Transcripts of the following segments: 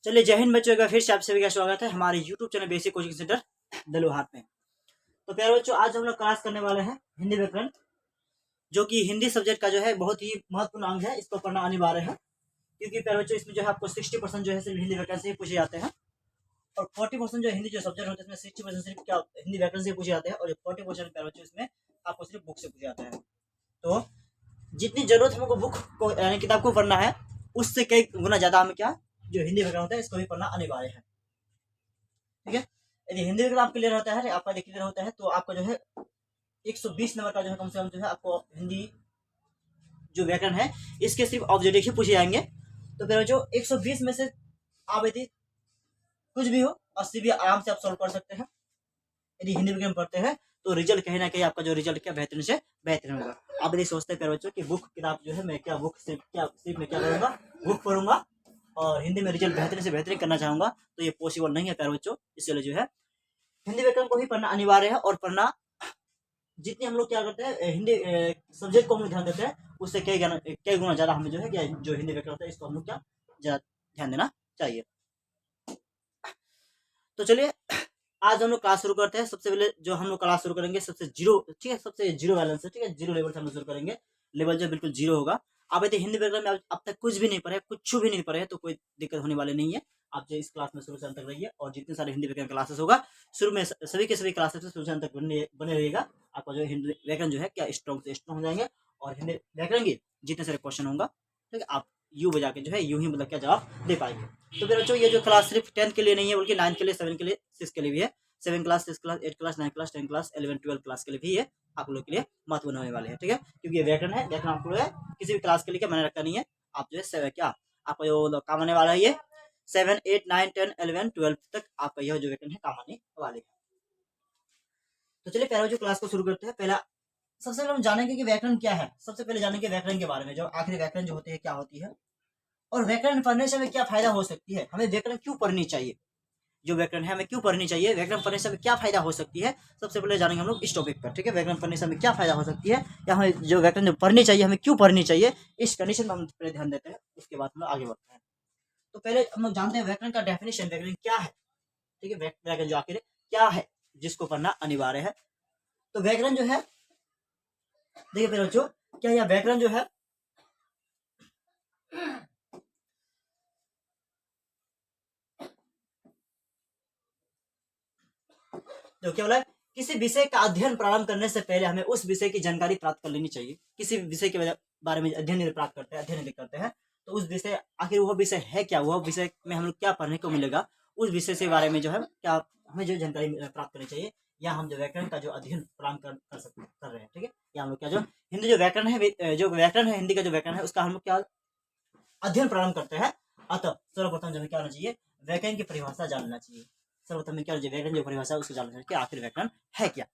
चलिए, जय हिंद बच्चों का फिर से आप सभी का स्वागत है हमारे YouTube channel basic coaching centre Daluhat में। तो प्यारे बच्चों, आज हम लोग क्लास करने वाले हैं हिंदी व्याकरण, जो कि हिंदी सब्जेक्ट का जो है बहुत ही महत्वपूर्ण अंग है। इसको पढ़ना अनिवार्य है, क्योंकि प्यारे बच्चों इसमें जो है आपको 60% जो है सिर्फ हिंदी व्याकरण से ही पूछे जाते हैं, और 40% जो हिंदी जो सब्जेक्ट होते हैं इसमें 60% सिर्फ क्या हिंदी व्याकरण से पूछे जाते हैं, और जो 40% प्यारे बच्चों इसमें आपको सिर्फ बुक से पूछे जाते हैं। तो जितनी जरूरत हमको बुक को यानी किताब को पढ़ना है, उससे कई गुना ज्यादा हमें क्या जो हिंदी व्याकरण होता है इसको भी पढ़ना अनिवार्य है। ठीक है, यदि हिंदी व्याकरण आप क्लियर होता है, आपका क्लियर होता है, तो आपका जो है 120 नंबर का जो है कम से कम जो है आपको हिंदी जो व्याकरण है इसके सिर्फ ऑब्जेक्टिव ही पूछे जाएंगे। तो फिर जो 120 में से आप यदि कुछ भी हो 80 भी आराम से आप सॉल्व कर सकते हैं। यदि हिंदी व्याकरण पढ़ते हैं तो रिजल्ट कहीं ना कहीं आपका जो रिजल्ट क्या बेहतरीन से बेहतरीन होगा। आप यदि सोचते हैं प्यारे बच्चों कि बुक किताब जो है मैं क्या बुक सिर्फ मैं क्या करूंगा, बुक पढ़ूंगा और हिंदी में रिजल्ट बेहतरीन से बेहतरीन करना चाहूंगा, तो ये पॉसिबल नहीं है प्यारे बच्चों। इसलिए जो है हिंदी व्याकरण को ही पढ़ना अनिवार्य है, और पढ़ना जितनी हम लोग क्या करते हैं हिंदी सब्जेक्ट को हम लोग ध्यान देते हैं, उससे कई गुना ज्यादा हमें जो है क्या जो हिंदी व्याकरण होता है इसको हम लोग क्या ज्यादा ध्यान देना चाहिए। तो चलिए, आज हम लोग क्लास शुरू करते हैं। सबसे पहले जो हम लोग क्लास शुरू करेंगे सबसे जीरो, ठीक है, सबसे जीरो बैलेंस से, ठीक है, जीरो लेवल से हम लोग शुरू करेंगे। लेवल जो बिल्कुल जीरो होगा। आप यदि हिंदी व्याकरण में अब तक कुछ भी नहीं पढ़े, कुछ भी नहीं पढ़े, तो कोई दिक्कत होने वाली नहीं है। आप जो इस क्लास में शुरू से अंत तक रहिए, और जितने सारे हिंदी व्याकरण क्लासेस होगा शुरू में सभी के सभी क्लासेस शुरू से अंत तक बने रहिएगा। आपका जो हिंदी व्याकरण जो है क्या स्ट्रॉन्ग से स्ट्रॉन्ग हो जाएंगे, और हिंदी व्याकरण के जितने सारे क्वेश्चन होगा, ठीक है, आप यू बजा के जो है यूं ही मतलब क्या जवाब दे पाएंगे। तो फिर बच्चों, ये जो क्लास सिर्फ 10th के लिए नहीं है, बल्कि 9th के लिए, 7 के लिए, 6 के लिए भी है। 7 class, 6 class, 8 class, 9 class, 10 class, 11 12 class के लिए भी है, आप लोग के लिए महत्वपूर्ण होने वाले हैं। ठीक है, क्योंकि ये व्याकरण है, व्याकरण आपको है किसी भी क्लास के लिए क्या मैंने रखा नहीं है। आप जो है क्या आपका जो काम आने वाला है, ये 7 8 9 10 11 12 तक आपका यह जो व्याकरण है काम आने वाले है। तो चलिए पहले जो क्लास को शुरू करते हैं। पहला सबसे पहले हम जानेंगे कि व्याकरण क्या है। सबसे पहले जानेंगे व्याकरण के बारे में, जो आखिरी व्याकरण जो होते हैं क्या होती है, और व्याकरण पढ़ने से हमें क्या फायदा हो सकती है, हमें व्याकरण क्यों पढ़नी चाहिए, जो व्याकरण है हमें क्यों पढ़नी चाहिए, व्याकरण पढ़ने से हमें क्या फायदा हो सकती है, सबसे पहले जानेंगे हम लोग इस टॉपिक पर। ठीक है, व्याकरण पढ़ने से हमें क्या फायदा हो सकती है, या हमें जो व्याकरण जो पढ़नी चाहिए हमें क्यों पढ़नी चाहिए, इस कंडीशन पर हम पहले ध्यान देते हैं, उसके बाद हम लोग आगे बढ़ते हैं। तो पहले हम लोग जानते हैं व्याकरण का डेफिनेशन, व्याकरण क्या है। ठीक है, व्याकरण जो आखिर क्या है जिसको पढ़ना अनिवार्य है। तो व्याकरण जो है, देखिए पहले बच्चों, क्या यह व्याकरण जो है जो क्या बोला है, किसी विषय का अध्ययन प्रारंभ करने से पहले हमें उस विषय की जानकारी प्राप्त कर लेनी चाहिए। किसी विषय के बारे में अध्ययन प्राप्त करते हैं, अध्ययन करते हैं, तो उस विषय आखिर वह विषय है क्या, वह विषय में हम लोग क्या पढ़ने को मिलेगा, उस विषय के बारे में जो है क्या हमें जो जानकारी प्राप्त करनी चाहिए, या हम जो व्याकरण का जो अध्ययन प्रारंभ कर रहे हैं। ठीक है, या हम लोग क्या जो हिंदी जो व्याकरण है, जो व्याकरण है हिंदी का जो व्याकरण है, उसका हम लोग क्या अध्ययन प्रारंभ करते हैं। अतः सर्वप्रथम जो क्या होना चाहिए, व्याकरण की परिभाषा जानना चाहिए। सर्वप्रथम क्या व्याकरण जो परिभाषा है उसको जानना चाहिए कि आखिर व्याकरण है क्या।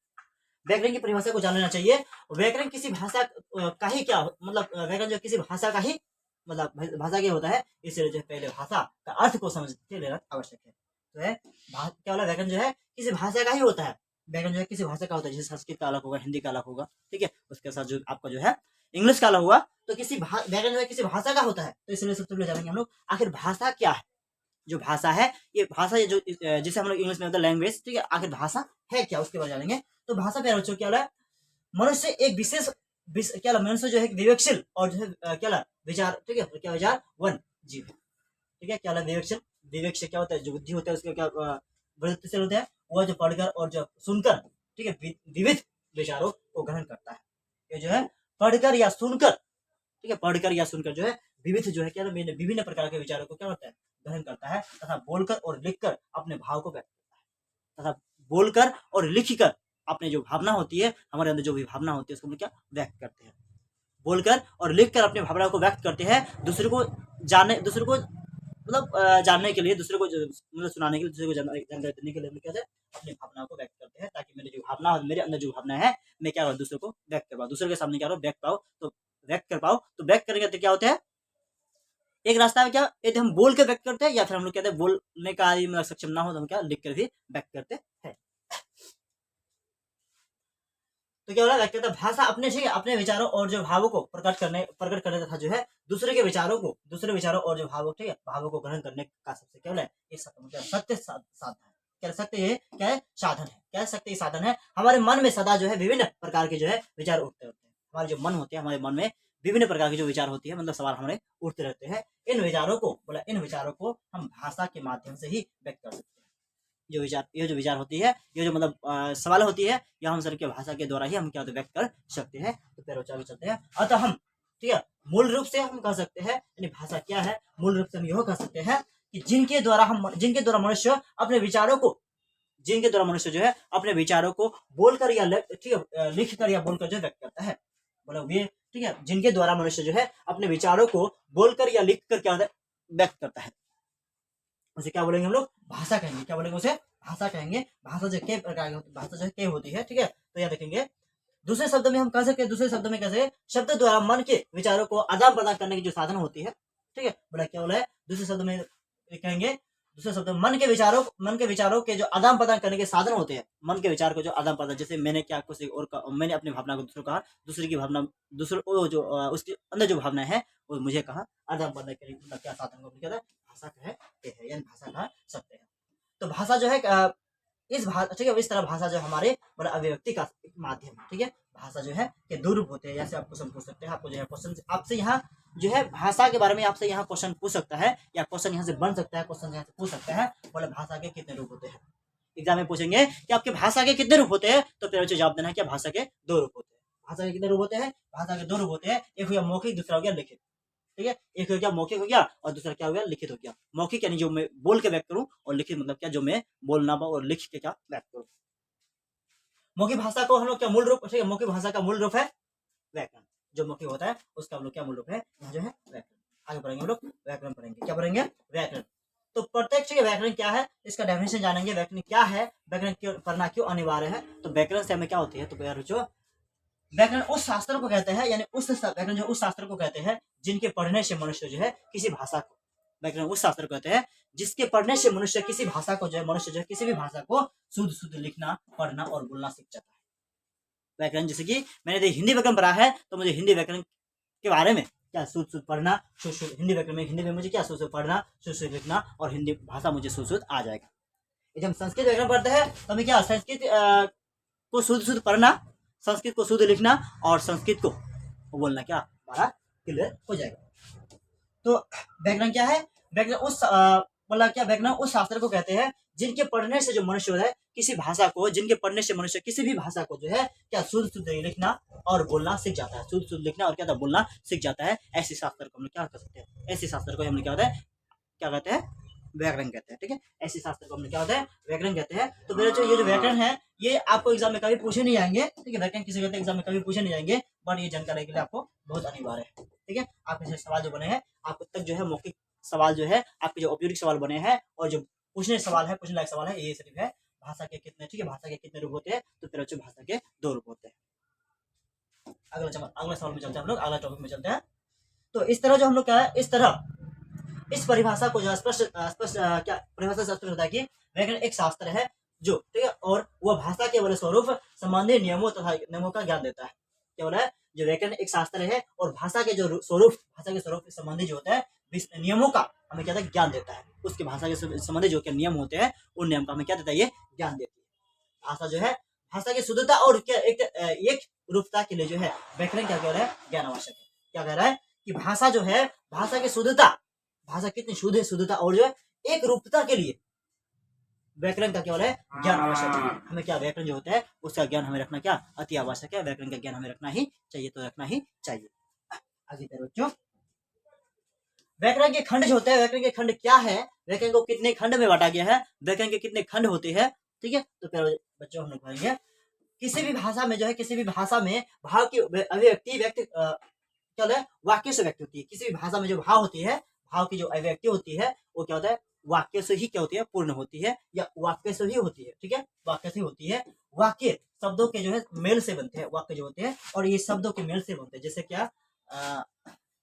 व्याकरण की परिभाषा को जान लेना चाहिए। व्याकरण किसी भाषा का ही क्या मतलब, व्याकरण जो किसी भाषा का ही मतलब भाषा क्या होता है, इसलिए जो पहले भाषा का अर्थ को समझ के लेना आवश्यक है। तो है क्या वाला व्याकरण जो है किसी भाषा का ही होता है। व्याकरण जो है किसी भाषा का होता है, जैसे संस्कृत का अलग होगा, हिंदी का अलग होगा, ठीक है, उसके साथ जो आपका जो है इंग्लिश का अलग होगा, तो किसी व्याकरण जो है किसी भाषा का होता है। तो इसलिए सबसे पहले जानेंगे हम लोग आखिर भाषा क्या है। जो भाषा है, ये भाषा ये जो जिसे हम लोग इंग्लिश में होता है लैंग्वेज, ठीक है, आखिर भाषा है क्या उसके बाद जानेंगे। तो भाषा प्यारे बच्चों क्या है, मनुष्य एक विशेष क्या मनुष्य जो है विवेकशील और जो है क्या विचार, ठीक है, क्या विचार वन जीव, ठीक है, क्या विवेकशील, विवेक से क्या होता है जो बुद्धि होता है उसका क्या वृत्तिशील होता है, वह जो पढ़कर और जो सुनकर, ठीक है, विविध विचारों को ग्रहण करता है। ये जो है पढ़कर या सुनकर, ठीक है, पढ़कर या सुनकर जो है विविध जो है क्या विभिन्न प्रकार के विचारों को क्या होता है ग्रहण करता है, तथा बोलकर और लिखकर अपने भाव को व्यक्त करता है, तथा बोलकर और लिखकर अपने जो भावना होती है, हमारे अंदर जो भी भावना होती है उसको हम क्या व्यक्त करते हैं। बोलकर और लिखकर अपने भावना को व्यक्त करते हैं, दूसरे को मतलब जानने के लिए, दूसरे को मतलब सुनाने के लिए, दूसरे को जानकारी देने के लिए हम क्या है अपनी भावनाओं को व्यक्त करते हैं, ताकि मेरी जो भावना मेरे अंदर जो भावना है मैं क्या दूसरे को व्यक्त कर पाऊँ, दूसरे के सामने क्या व्यक्त पाओ, तो व्यक्त कर पाओ। तो व्यक्त करने का क्या होता है, एक रास्ता है क्या, यदि हम बोल कर व्यक्त करते हैं, या फिर हम लोग कहते हैं बोलने का सक्षम ना हो तो हम क्या लिख कर भी व्यक्त करते हैं। तो क्या हो रहा है, व्यक्तिगत भाषा अपने ठीक है अपने विचारों और जो भावों को प्रकट करने तथा जो है दूसरे के विचारों को, दूसरे विचारों और जो भावों ठीक है भावों को ग्रहण करने का सबसे क्या है एक सत्य साधन है। कह सकते ये क्या है साधन है, कह सकते ये साधन है। हमारे मन में सदा जो है विभिन्न प्रकार के जो है विचार उठते रहते हैं। हमारे जो मन होते हैं, हमारे मन में विभिन्न प्रकार के जो विचार होती है, मतलब सवाल हमारे उठते रहते हैं। इन विचारों को हम भाषा के माध्यम से ही व्यक्त कर सकते हैं। ये जो विचार होती है, ये जो मतलब सवाल होती है, यह हम सर के भाषा के द्वारा ही हम क्या व्यक्त कर सकते हैं। तो पैरों चालू चलते हैं। अतः हम ठीक है मूल रूप से हम कह सकते हैं, यानी भाषा क्या है, मूल रूप से हम यह कह सकते हैं कि जिनके द्वारा मनुष्य अपने विचारों को, जिनके द्वारा मनुष्य जो है अपने विचारों को बोलकर या ठीक है लिख कर या बोलकर जो व्यक्त करता है। बोला ये ठीक है, जिनके द्वारा मनुष्य जो है अपने विचारों को बोलकर या लिख कर क्या व्यक्त करता है, उसे क्या बोलेंगे हम लोग, भाषा कहेंगे। क्या बोलेंगे उसे, भाषा कहेंगे। भाषा जो कई प्रकार की भाषा जो है कई होती है, ठीक है। तो यह देखेंगे दूसरे शब्द में हम कह सकते हैं, दूसरे शब्द में कैसे शब्द द्वारा मन के विचारों को आदान प्रदान करने की जो साधन होती है, ठीक है। बोला क्या बोला है, दूसरे शब्द में कहेंगे, दूसरे शब्द मन के विचारों के जो आदान प्रदान करने के साधन होते हैं, मन के विचार को जो आदान प्रदान, जैसे मैंने क्या कुछ और मैंने अपनी भावना को दूसरों कहा, दूसरे की भावना जो उसके अंदर जो भावना है वो मुझे कहा, आदान प्रदान करने का क्या साधन को क्या भाषा कहते हैं, यानी भाषा कह सकते हैं। तो भाषा जो है ठीक है, इस तरह भाषा जो हमारे मतलब अभिव्यक्ति का एक माध्यम है, ठीक है। भाषा जो है के दो रूप होते हैं, जैसे आप क्वेश्चन पूछ सकते हैं, आपको जो है क्वेश्चन आपसे यहाँ जो है भाषा के बारे में आपसे यहाँ क्वेश्चन पूछ सकता है, या क्वेश्चन यहाँ से बन सकता है, क्वेश्चन यहाँ से पूछ सकता है, बोले भाषा के कितने रूप होते हैं। एग्जाम में पूछेंगे कि आपके भाषा के कितने रूप होते हैं, तो फिर जवाब देना है कि भाषा के दो रूप होते हैं। भाषा के कितने रूप होते हैं, भाषा के दो रूप होते हैं, एक हो गया मौखिक, दूसरा हो गया लिखित, ठीक है। एक हो गया मौखिक हो गया और दूसरा क्या हो गया लिखित हो गया। मौखिक यानी जो मैं बोल के व्यक्त करूं, और लिखित मतलब क्या जो मैं बोलना और लिख के क्या व्यक्त करूं। मौखिक भाषा को हम लोग क्या मूल रूप, ठीक है, मौखिक भाषा का मूल रूप है व्याकरण। जो मौखिक होता है उसका हम लोग क्या मूल रूप है, यहाँ जो है व्याकरण। आगे पढ़ेंगे हम लोग व्याकरण पढ़ेंगे, क्या पढ़ेंगे व्याकरण। तो प्रत्यक्ष व्याकरण क्या है, इसका डेफिनेशन जानेंगे। व्याकरण क्या है, व्याकरण क्यों पढ़ना क्यों अनिवार्य है। तो व्याकरण से हमें क्या होती है, तो व्याकरण उस शास्त्र को कहते हैं, यानी व्याकरण जो उस शास्त्र को कहते हैं जिनके पढ़ने से मनुष्य जो है किसी भाषा को, व्याकरण उस शास्त्र को कहते हैं जिसके पढ़ने से मनुष्य किसी भाषा को जो है, मनुष्य जो है किसी भी भाषा को शुद्ध लिखना, पढ़ना और बोलना सीख जाता है। व्याकरण जैसे कि मैंने हिंदी व्याकरण पढ़ा है, तो मुझे हिंदी व्याकरण के बारे में क्या शुद्ध पढ़ना, हिंदी व्याकरण में हिंदी में मुझे क्या शुद्ध पढ़ना, शुद्ध लिखना और हिंदी भाषा मुझे शुद्ध आ जाएगा। जब हम संस्कृत व्याकरण पढ़ते हैं तो हमें क्या संस्कृत को शुद्ध पढ़ना, संस्कृत को शुद्ध लिखना और संस्कृत को बोलना क्या हमारा क्लियर हो जाएगा। तो व्याकरण क्या है, व्याकरण उस बोला क्या, व्याकरण उस शास्त्र को कहते हैं जिनके पढ़ने से जो मनुष्य है किसी भाषा को, जिनके पढ़ने से मनुष्य किसी भी भाषा को जो है क्या शुद्ध लिखना और बोलना सीख जाता है, शुद्ध लिखना और क्या बोलना सीख जाता है। ऐसे शास्त्र को हम लोग क्या कर सकते हैं, ऐसे शास्त्र को हम लोग क्या होता है, क्या कहते हैं व्याकरण कहते हैं, ठीक है। ऐसे शास्त्र को हम लोग क्या होता है व्याकरण कहते हैं। तो मेरे जो ये जो व्याकरण है ये आपको एग्जाम में कभी पूछे नहीं जाएंगे, ठीक है। व्याकरण किसी एग्जाम में कभी पूछे नहीं जाएंगे, बट ये जानकारी के लिए आपको बहुत अनिवार्य है, ठीक है। आपके सवाल जो बने हैं आप तक जो है मौखिक सवाल जो है आपके जो औपचारिक सवाल बने हैं और जो पूछने लायक सवाल है ये सिर्फ है भाषा के कितने, ठीक है, भाषा के कितने रूप होते हैं। तो फिर अच्छे भाषा के दो रूप होते हैं। अगला सवाल में चलते हैं हम लोग, अगला टॉपिक में चलते हैं। तो इस तरह जो हम लोग क्या है, इस परिभाषा को जो स्पष्ट क्या परिभाषा से स्पष्ट होता है कि व्याकरण एक शास्त्र है जो, ठीक है, और वह भाषा के वाले स्वरूप संबंधी नियमों तथा नियमों का ज्ञान देता है। क्या बोला है, जो व्याकरण एक शास्त्र है और भाषा के स्वरूप संबंधी जो होता है नियमों का हमें क्या ज्ञान देता है। उसके भाषा के संबंधी जो क्या नियम होते हैं उन नियम का हमें क्या देता है, ये ज्ञान देती है। भाषा जो है भाषा की शुद्धता और क्या एक रूपता के लिए जो है व्याकरण क्या कह रहा है, ज्ञान आवश्यक है। क्या कह रहा है कि भाषा जो है, भाषा की शुद्धता, भाषा कितनी शुद्ध है, शुद्धता और जो है एक रूपता के लिए व्याकरण का केवल है ज्ञान आवश्यक है। हमें क्या व्याकरण जो होता है उसका ज्ञान हमें रखना क्या अति आवश्यक है। व्याकरण का ज्ञान हमें रखना ही चाहिए, तो रखना ही चाहिए। आगे बच्चों व्याकरण के खंड जो होते हैं, व्याकरण के खंड क्या है, व्याकरण को कितने खंड में बांटा गया है, व्याकरण के कितने खंड होते हैं, ठीक है। तो फिर बच्चों हम लोग कहेंगे किसी भी भाषा में जो है, किसी भी भाषा में भाव की अभिव्यक्ति व्यक्त क्या होता है, वाक्य से व्यक्त होती है। किसी भी भाषा में जो भाव होती है, भाव की जो अभिव्यक्ति होती है वो क्या होता है, वाक्य से ही क्या होती है पूर्ण होती है, या वाक्य से ही होती है, ठीक है, वाक्य से होती है। वाक्य शब्दों के जो है मेल से बनते हैं, वाक्य जो होते हैं और ये शब्दों के मेल से बनते हैं। जैसे क्या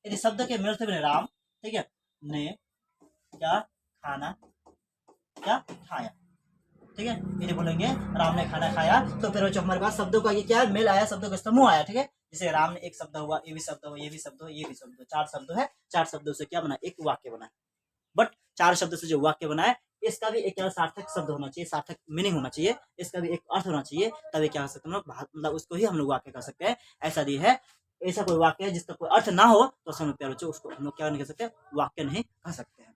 यदि शब्द के मेल से बने राम, ठीक है, ने क्या खाना क्या खाया, ठीक है। यदि बोलेंगे राम ने खाना खाया, तो फिर जो हमारे पास शब्दों का ये क्या है, मेल आया, शब्दों का समूह आया, ठीक है। जैसे राम ने एक शब्द हुआ, ये भी शब्द हुआ, ये भी शब्द हुआ, ये भी शब्द हुआ, 4 शब्द है, 4 शब्दों से क्या बना, एक वाक्य बना। बट 4 शब्द से जो वाक्य बना है, इसका भी एक सार्थक शब्द होना चाहिए, सार्थक मीनिंग होना चाहिए, इसका भी एक अर्थ होना चाहिए, तभी क्या कर सकते हैं हम लोग, मतलब उसको ही हम लोग वाक्य कर सकते हैं। ऐसा दी है, ऐसा कोई वाक्य है जिसका कोई अर्थ ना हो, तो समझ प्यारे बच्चों उसको हम लोग क्या नहीं कर सकते, वाक्य नहीं कह सकते हैं।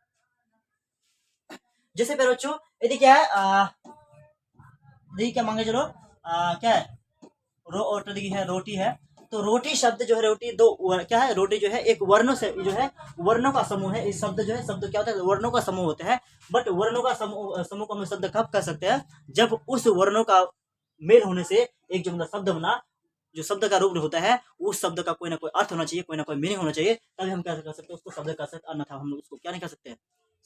जैसे प्यारे बच्चों यदि क्या है, देखिए क्या मांगे, चलो क्या है, रोटी है, तो रोटी शब्द जो है, रोटी दो क्या है, रोटी जो है एक वर्णों से जो है, वर्णों का समूह है। इस शब्द जो है, शब्द क्या होता है, वर्णों का समूह होता है। बट वर्णों का समूह को हम शब्द कब कर सकते हैं, जब उस वर्णों का मेल होने से एक जो मतलब शब्द बना, जो शब्द का रूप होता है, उस शब्द का कोई ना कोई अर्थ होना चाहिए, कोई ना कोई मीनिंग होना चाहिए, तभी हम क्या कर सकते हैं, उसको शब्द कर सकते, अन्यथा हम लोग उसको क्या नहीं कर सकते,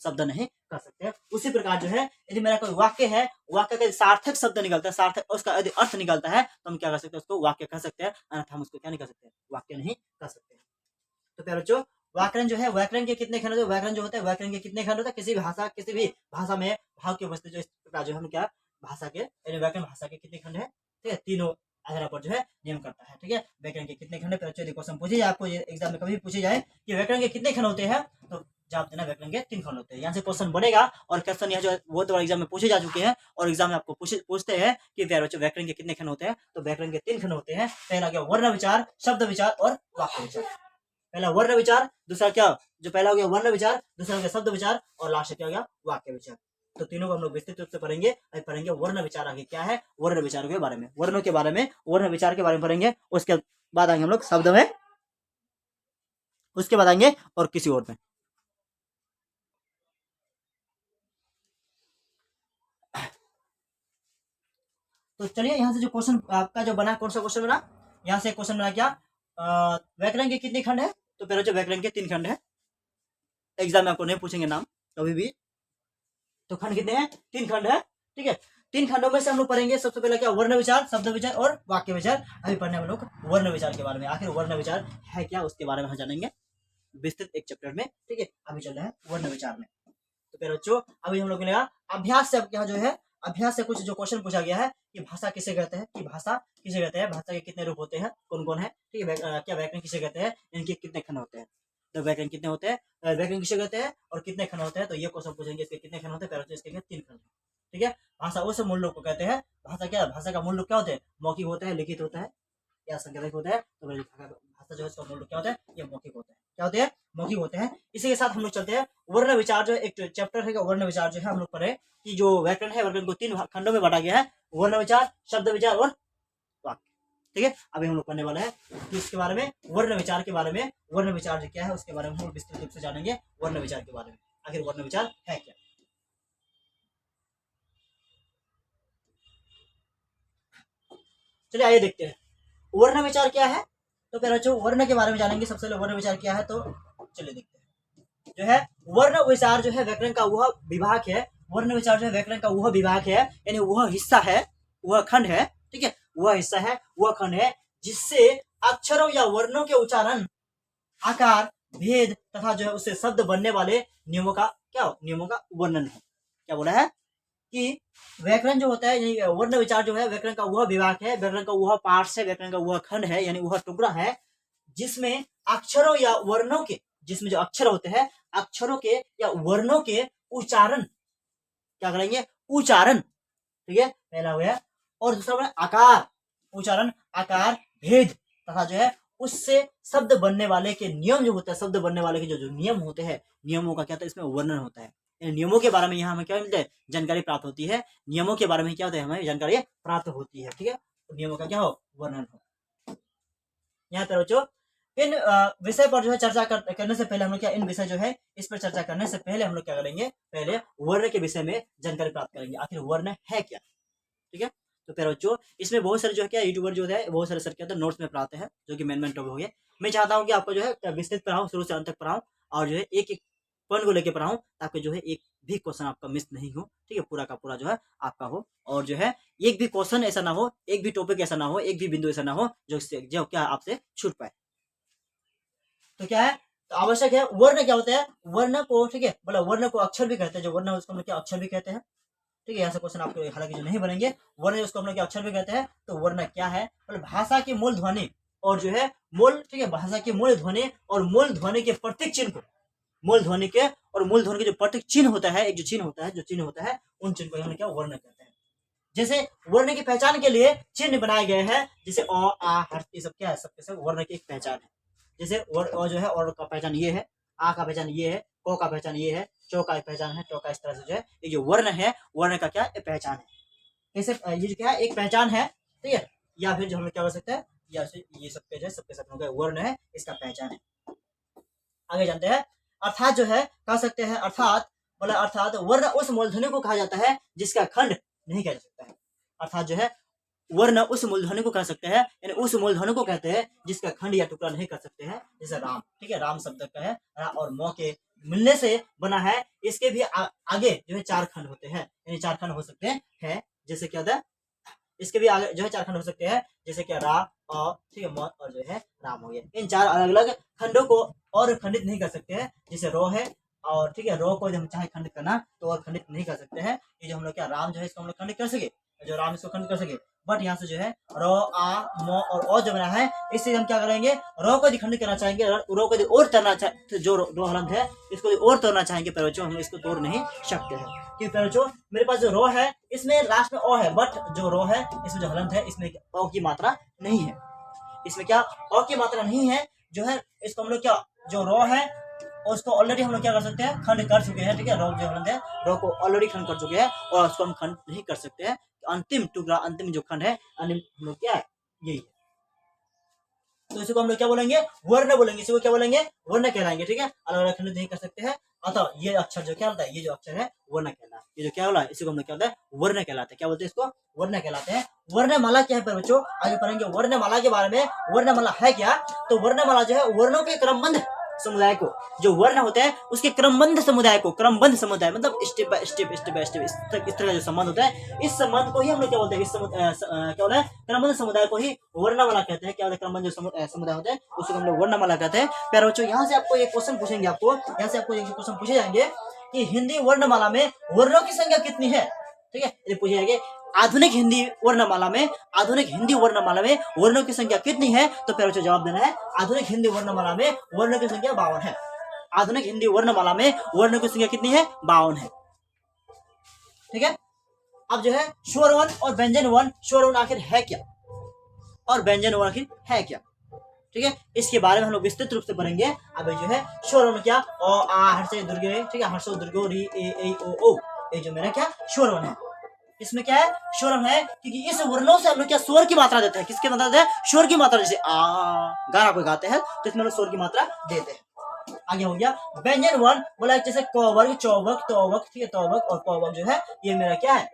शब्द नहीं कर सकते। उसी प्रकार जो है, यदि मेरा कोई वाक्य है, वाक्य का सार्थक शब्द निकलता है, सार्थक उसका यदि अर्थ निकलता है, तो हम क्या कर सकते हैं, उसको वाक्य कह सकते हैं, अन्यथा हम उसको क्या नहीं कर सकते, वाक्य नहीं कर सकते। तो प्यारे बच्चों, व्याकरण जो है, व्याकरण के कितने खंड होते हैं, व्याकरण जो होता है, व्याकरण के कितने खंड होते हैं, किसी भी भाषा में भाव की उपस्थिति, जो इस प्रकार जो हम क्या भाषा के, व्याकरण भाषा के कितने खंड है, ठीक है, तीनों आधार पर जो है नियम करता है, ठीक है। व्याकरण के कितने खंड है, यदि क्वेश्चन पूछे जाए आपको, एग्जाम में कभी पूछे जाए कि व्याकरण के कितने खंड होते हैं, तो जवाब देना व्याकरण के 3 खंड होते हैं। यहाँ से क्वेश्चन बनेगा, और क्वेश्चन यहाँ जो बहुत बड़ा एग्जाम में पूछे जा चुके हैं, और एग्जाम में आपको पूछते हैं कि व्याकरण के कितने खंड होते हैं, तो व्याकरण के 3 खंड होते हैं। पहला क्या, वर्ण विचार, शब्द विचार और वाक्य विचार। पहला वर्ण विचार, दूसरा क्या, जो पहला हो गया वर्ण विचार, दूसरा हो गया शब्द विचार, और लास्ट क्या हो गया, वाक्य विचार। तो तीनों को हम लोग विस्तृत रूप से पढ़ेंगे। अभी पढ़ेंगे वर्ण विचार आगे क्या है, वर्ण विचार के बारे में, वर्णों के बारे में, वर्ण विचार के बारे में पढ़ेंगे। उसके बाद आएंगे हम लोग शब्द में, उसके बाद आएंगे और किसी और में। तो चलिए यहाँ से जो क्वेश्चन आपका जो बना, कौन सा क्वेश्चन बना, यहाँ से क्वेश्चन बना क्या, व्याकरण के कितने खंड है, तो पहले जो व्याकरण के 3 खंड है, एग्जाम में आपको नहीं पूछेंगे नाम कभी भी, तो खंड कितने हैं, 3 खंड है, ठीक है। 3 खंडों में से हम लोग पढ़ेंगे सबसे पहले क्या, वर्ण विचार, शब्द विचार और वाक्य विचार। अभी पढ़ने हम लोग वर्ण विचार के बारे में, आखिर वर्ण विचार है क्या, उसके बारे में हम जानेंगे विस्तृत एक चैप्टर में, ठीक है। अभी चल रहा है वर्ण विचार में। तो फिर बच्चों अभी हम लोग मिलेगा अभ्यास से, अब क्या जो है, अभ्यास से कुछ जो क्वेश्चन पूछा गया है कि भाषा किसे कहते हैं, कि भाषा किसे कहते हैं, भाषा के कितने रूप होते हैं, कौन कौन है, ठीक है। क्या व्याकरण किसे कहते हैं, इनके कितने खंड होते हैं, तो व्याकरण कितने होते हैं, व्याकरण किसे कहते हैं और कितने खंड होते हैं, तो ये क्वेश्चन पूछेंगे, इसके कितने खंड होते हैं, पहले इसके 3 खंड, ठीक है। भाषा उस मूल रूप को कहते हैं, भाषा क्या, भाषा का मूल रूप क्या होता है, मौखिक होता है, लिखित होता है या संग्रहित होता है। तो भाषा जो है इसका मूल रूप क्या होता है, ये मौखिक होता है, क्या होते हैं, मौखिक होते हैं। इसी के साथ हम लोग चलते हैं वर्ण विचार, जो एक चैप्टर है वर्ण विचार, जो है हम लोग पढ़े कि जो व्याकरण है, व्याकरण को 3 खंडों में बांटा गया है, वर्ण विचार, शब्द विचार और वाक्य, ठीक है। अभी हम लोग पढ़ने वाले हैं कि इसके बारे में, वर्ण विचार के बारे में, वर्ण विचार जो क्या है उसके बारे में हम विस्तृत रूप से जानेंगे, वर्ण विचार के बारे में, आखिर वर्ण विचार है क्या। चलिए आइए देखते हैं वर्ण विचार क्या है। तो पहले जो वर्ण के बारे में जानेंगे, सबसे पहले वर्ण विचार क्या है, तो चलिए देखते हैं। जो है वर्ण विचार जो है व्याकरण का वह विभाग है, वर्ण विचार जो है व्याकरण का वह विभाग है, यानी वह हिस्सा है, वह खंड है, ठीक है, वह हिस्सा है, वह खंड है जिससे अक्षरों या वर्णों के उच्चारण, आकार, भेद तथा जो है उससे शब्द बनने वाले नियमों का क्या, नियमों का वर्णन है। क्या बोला है कि व्याकरण जो होता है, वर्ण विचार जो है व्याकरण का वह विभाग है, व्याकरण का वह पार्ट है, व्याकरण का वह खंड है, यानी वह टुकड़ा है जिसमें अक्षरों या वर्णों के, जिसमें जो अक्षर होते हैं, अक्षरों के या वर्णों के उच्चारण क्या करेंगे, उच्चारण, ठीक है, पहला हो गया। और दूसरा है आकार, उच्चारण, आकार, भेद तथा जो है उससे शब्द बनने वाले के नियम जो होते हैं, शब्द बनने वाले के जो नियम होते हैं, नियमों का क्या होता है, इसमें वर्णन होता है। नियमों के बारे में यहाँ हमें क्या मिलता है, जानकारी प्राप्त होती है। नियमों के बारे में क्या होता है, हमें जानकारी प्राप्त होती है, ठीक है। तो नियमों का क्या हो, वर्णन हो। यहाँ पर बच्चों इन विषय पर जो है चर्चा करने से पहले हम लोग क्या, इन विषय जो है इस पर चर्चा करने से पहले हम लोग क्या करेंगे, पहले वर्ण के विषय में जानकारी प्राप्त करेंगे, आखिर वर्ण है क्या, ठीक है। तो फिर बच्चों इसमें बहुत सारे जो है क्या, यूट्यूबर जो है बहुत सारे सर क्या नोट्स में पढ़ाते हैं, जो कि मेन टॉपिक हो गया। मैं चाहता हूँ कि आपको जो है विस्तृत पढ़ाऊँ, शुरू से अंत तक पढ़ाऊँ, और जो है एक एक पॉइंट को लेकर पढ़ाऊँ, ताकि जो है एक भी क्वेश्चन आपका मिस नहीं हो, ठीक है, पूरा का पूरा जो है आपका हो। और जो है एक भी क्वेश्चन ऐसा ना हो, एक भी टॉपिक ऐसा ना हो, एक भी बिंदु ऐसा ना हो जो क्या आपसे छूट पाए। तो क्या है, तो आवश्यक है, वर्ण क्या होता है, वर्ण को, ठीक है, मतलब वर्ण को अक्षर भी कहते हैं, जो वर्ण है उसको हम क्या अक्षर भी कहते हैं, ठीक है, यहाँ से क्वेश्चन आपको हालांकि जो नहीं बनेंगे। वर्ण उसको हम लोग क्या अक्षर भी कहते हैं। तो वर्ण क्या है, मतलब भाषा की मूल ध्वनि और जो है मूल, ठीक है, भाषा की मूल ध्वनि और मूल ध्वनि के प्रतीक चिन्ह को, मूल ध्वनि के और मूल ध्वनि के जो प्रतीक चिन्ह होता है, एक जो चिन्ह होता है उन चिन्ह को हम क्या वर्ण कहते हैं। जैसे वर्ण की पहचान के लिए चिन्ह बनाए गए हैं, जैसे अ आ हर्ष, ये सब क्या है, सबके सब वर्ण की एक पहचान है। जैसे अ जो है और का पहचान ये है, आ का पहचान ये है, क का पहचान ये है, चौ का पहचान है, टो का, इस तरह से जो है ये जो वर्ण है, वर्ण का क्या एक पहचान है। कैसे ये जो क्या है एक पहचान है, ठीक है। या फिर जो हम क्या कर सकते हैं, या ये सबके जो है सबके सब वर्ण है, इसका पहचान है। आगे जानते हैं, अर्थात जो है कह सकते हैं, अर्थात बोला, अर्थात वर्ण उस मूलध्वनि को कहा जाता है जिसका खंड नहीं कह सकता है। अर्थात जो है वर्ण उस मूलध्वनि को कह सकते हैं, यानी उस मूलध्वनि को कहते हैं जिसका खंड या टुकड़ा नहीं कर सकते हैं। जैसे राम, ठीक है, राम शब्द का है और मौ के मिलने से बना है। इसके भी आगे जो है 4 खंड होते हैं, यानी 4 खंड हो सकते हैं। जैसे क्या होता है, इसके भी आगे जो है 4 खंड हो सकते हैं, जैसे क्या रा, ठीक है, मौ और जो है राम हो गया। इन 4 अलग अलग खंडों को और खंडित नहीं कर सकते हैं। जैसे रो है, और ठीक है, रो को जब हम चाहे खंडित करना तो और खंडित नहीं कर सकते हैं। ये जो हम लोग क्या राम जो है इसको हम लोग खंडित कर सके, जो राम इसको खंडित कर सके, बट यहाँ से जो है रो आ मो और ओ जो बना है, इससे हम क्या करेंगे, रो को यदि खंडित करना चाहेंगे, रो को यदि और तोड़ना चाहे, जो रो हलंत है इसको यदि और तोड़ना चाहेंगे पर बच्चों, हम इसको तोड़ नहीं सकते हैं। क्योंकि पर बच्चों मेरे पास जो रो है इसमें लास्ट में ओ है, बट जो रो है इसमें जो हलंत है इसमें ओ की मात्रा नहीं है। इसमें क्या ओ की मात्रा नहीं है, जो है इसको हम लोग क्या, जो रो है उसको ऑलरेडी हम लोग क्या कर सकते हैं, खंड कर चुके हैं। ठीक है, रो जो हलंत है, रो को ऑलरेडी खंड कर चुके हैं और उसको हम खंड नहीं कर सकते हैं। अंतिम टुकड़ा, अंतिम जो खंड है, अंतिम हम लोग क्या है, यही है। तो इसी को हम लोग क्या बोलेंगे, वर्ण बोलेंगे। इसी को क्या बोलेंगे, वर्ण कहलाएंगे। ठीक है, अलग अलग खंड नहीं कर सकते हैं। अतः ये अक्षर जो क्या होता है, ये जो अक्षर है वर्ण कहलाता है। ये जो क्या बोला, इसी को हम लोग क्या होता है, वर्ण कहलाते हैं। क्या बोलते हैं इसको, वर्ण कहलाते हैं। वर्णमाला क्या है बच्चों, आगे पढ़ेंगे वर्णमाला के बारे में। वर्णमाला है क्या, तो वर्णमाला जो है वर्णों के क्रमबद्ध समुदाय को, जो वर्ण होते हैं उसके क्रमबद्ध समुदाय को, क्रमबद्ध समुदाय मतलब स्टेप बाय स्टेप इस तरह का जो संबंध होता है, इस संबंध को ही हम लोग क्या बोलते हैं, क्या बोलते हैं, क्रमबद्ध समुदाय को ही वर्णमाला कहते हैं। क्या होता है, क्रमबद्ध जो समुदाय होता है उसको हम लोग वर्णमाला कहते हैं। प्यारे बच्चों, यहाँ से आपको एक क्वेश्चन पूछेंगे, यहाँ से आपको एक क्वेश्चन पूछे जाएंगे कि हिंदी वर्णमाला में वर्णों की संख्या कितनी है। ठीक है, ये पूछे जाएंगे आधुनिक हिंदी वर्णमाला में, आधुनिक हिंदी वर्णमाला में वर्णों की संख्या कितनी है। तो प्यारे बच्चों जवाब देना है, आधुनिक हिंदी वर्णमाला में वर्णों की संख्या 52 है। आधुनिक हिंदी वर्णमाला में वर्णों की संख्या कितनी है, 52 है। ठीक है, अब जो है स्वर वर्ण और व्यंजन वर्ण, स्वर वर्ण आखिर है क्या और व्यंजन वर्ण आखिर है क्या। ठीक है, इसके बारे में हम लोग विस्तृत रूप से पढ़ेंगे। अब जो है स्वर वर्ण क्या, ओ आ हर्ष दुर्गे, ठीक है, हर्षो दुर्गो री ए ओ, ये जो मेरा क्या स्वर वर्ण है। इसमें क्या है, स्वर है, क्योंकि इस वर्णों से हम लोग क्या स्वर की मात्रा देते हैं। किसकी मात्रा देते हैं, स्वर की मात्रा। जैसे आ गाना कोई गाते हैं तो इसमें हम लोग स्वर की मात्रा देते हैं। आगे हो गया व्यंजन वर्ण, बोला जैसे क वर्ग, चौ वर्ग, तो वर्ग, ठीक है, तो वर्ग और प वर्ग जो है ये मेरा क्या है,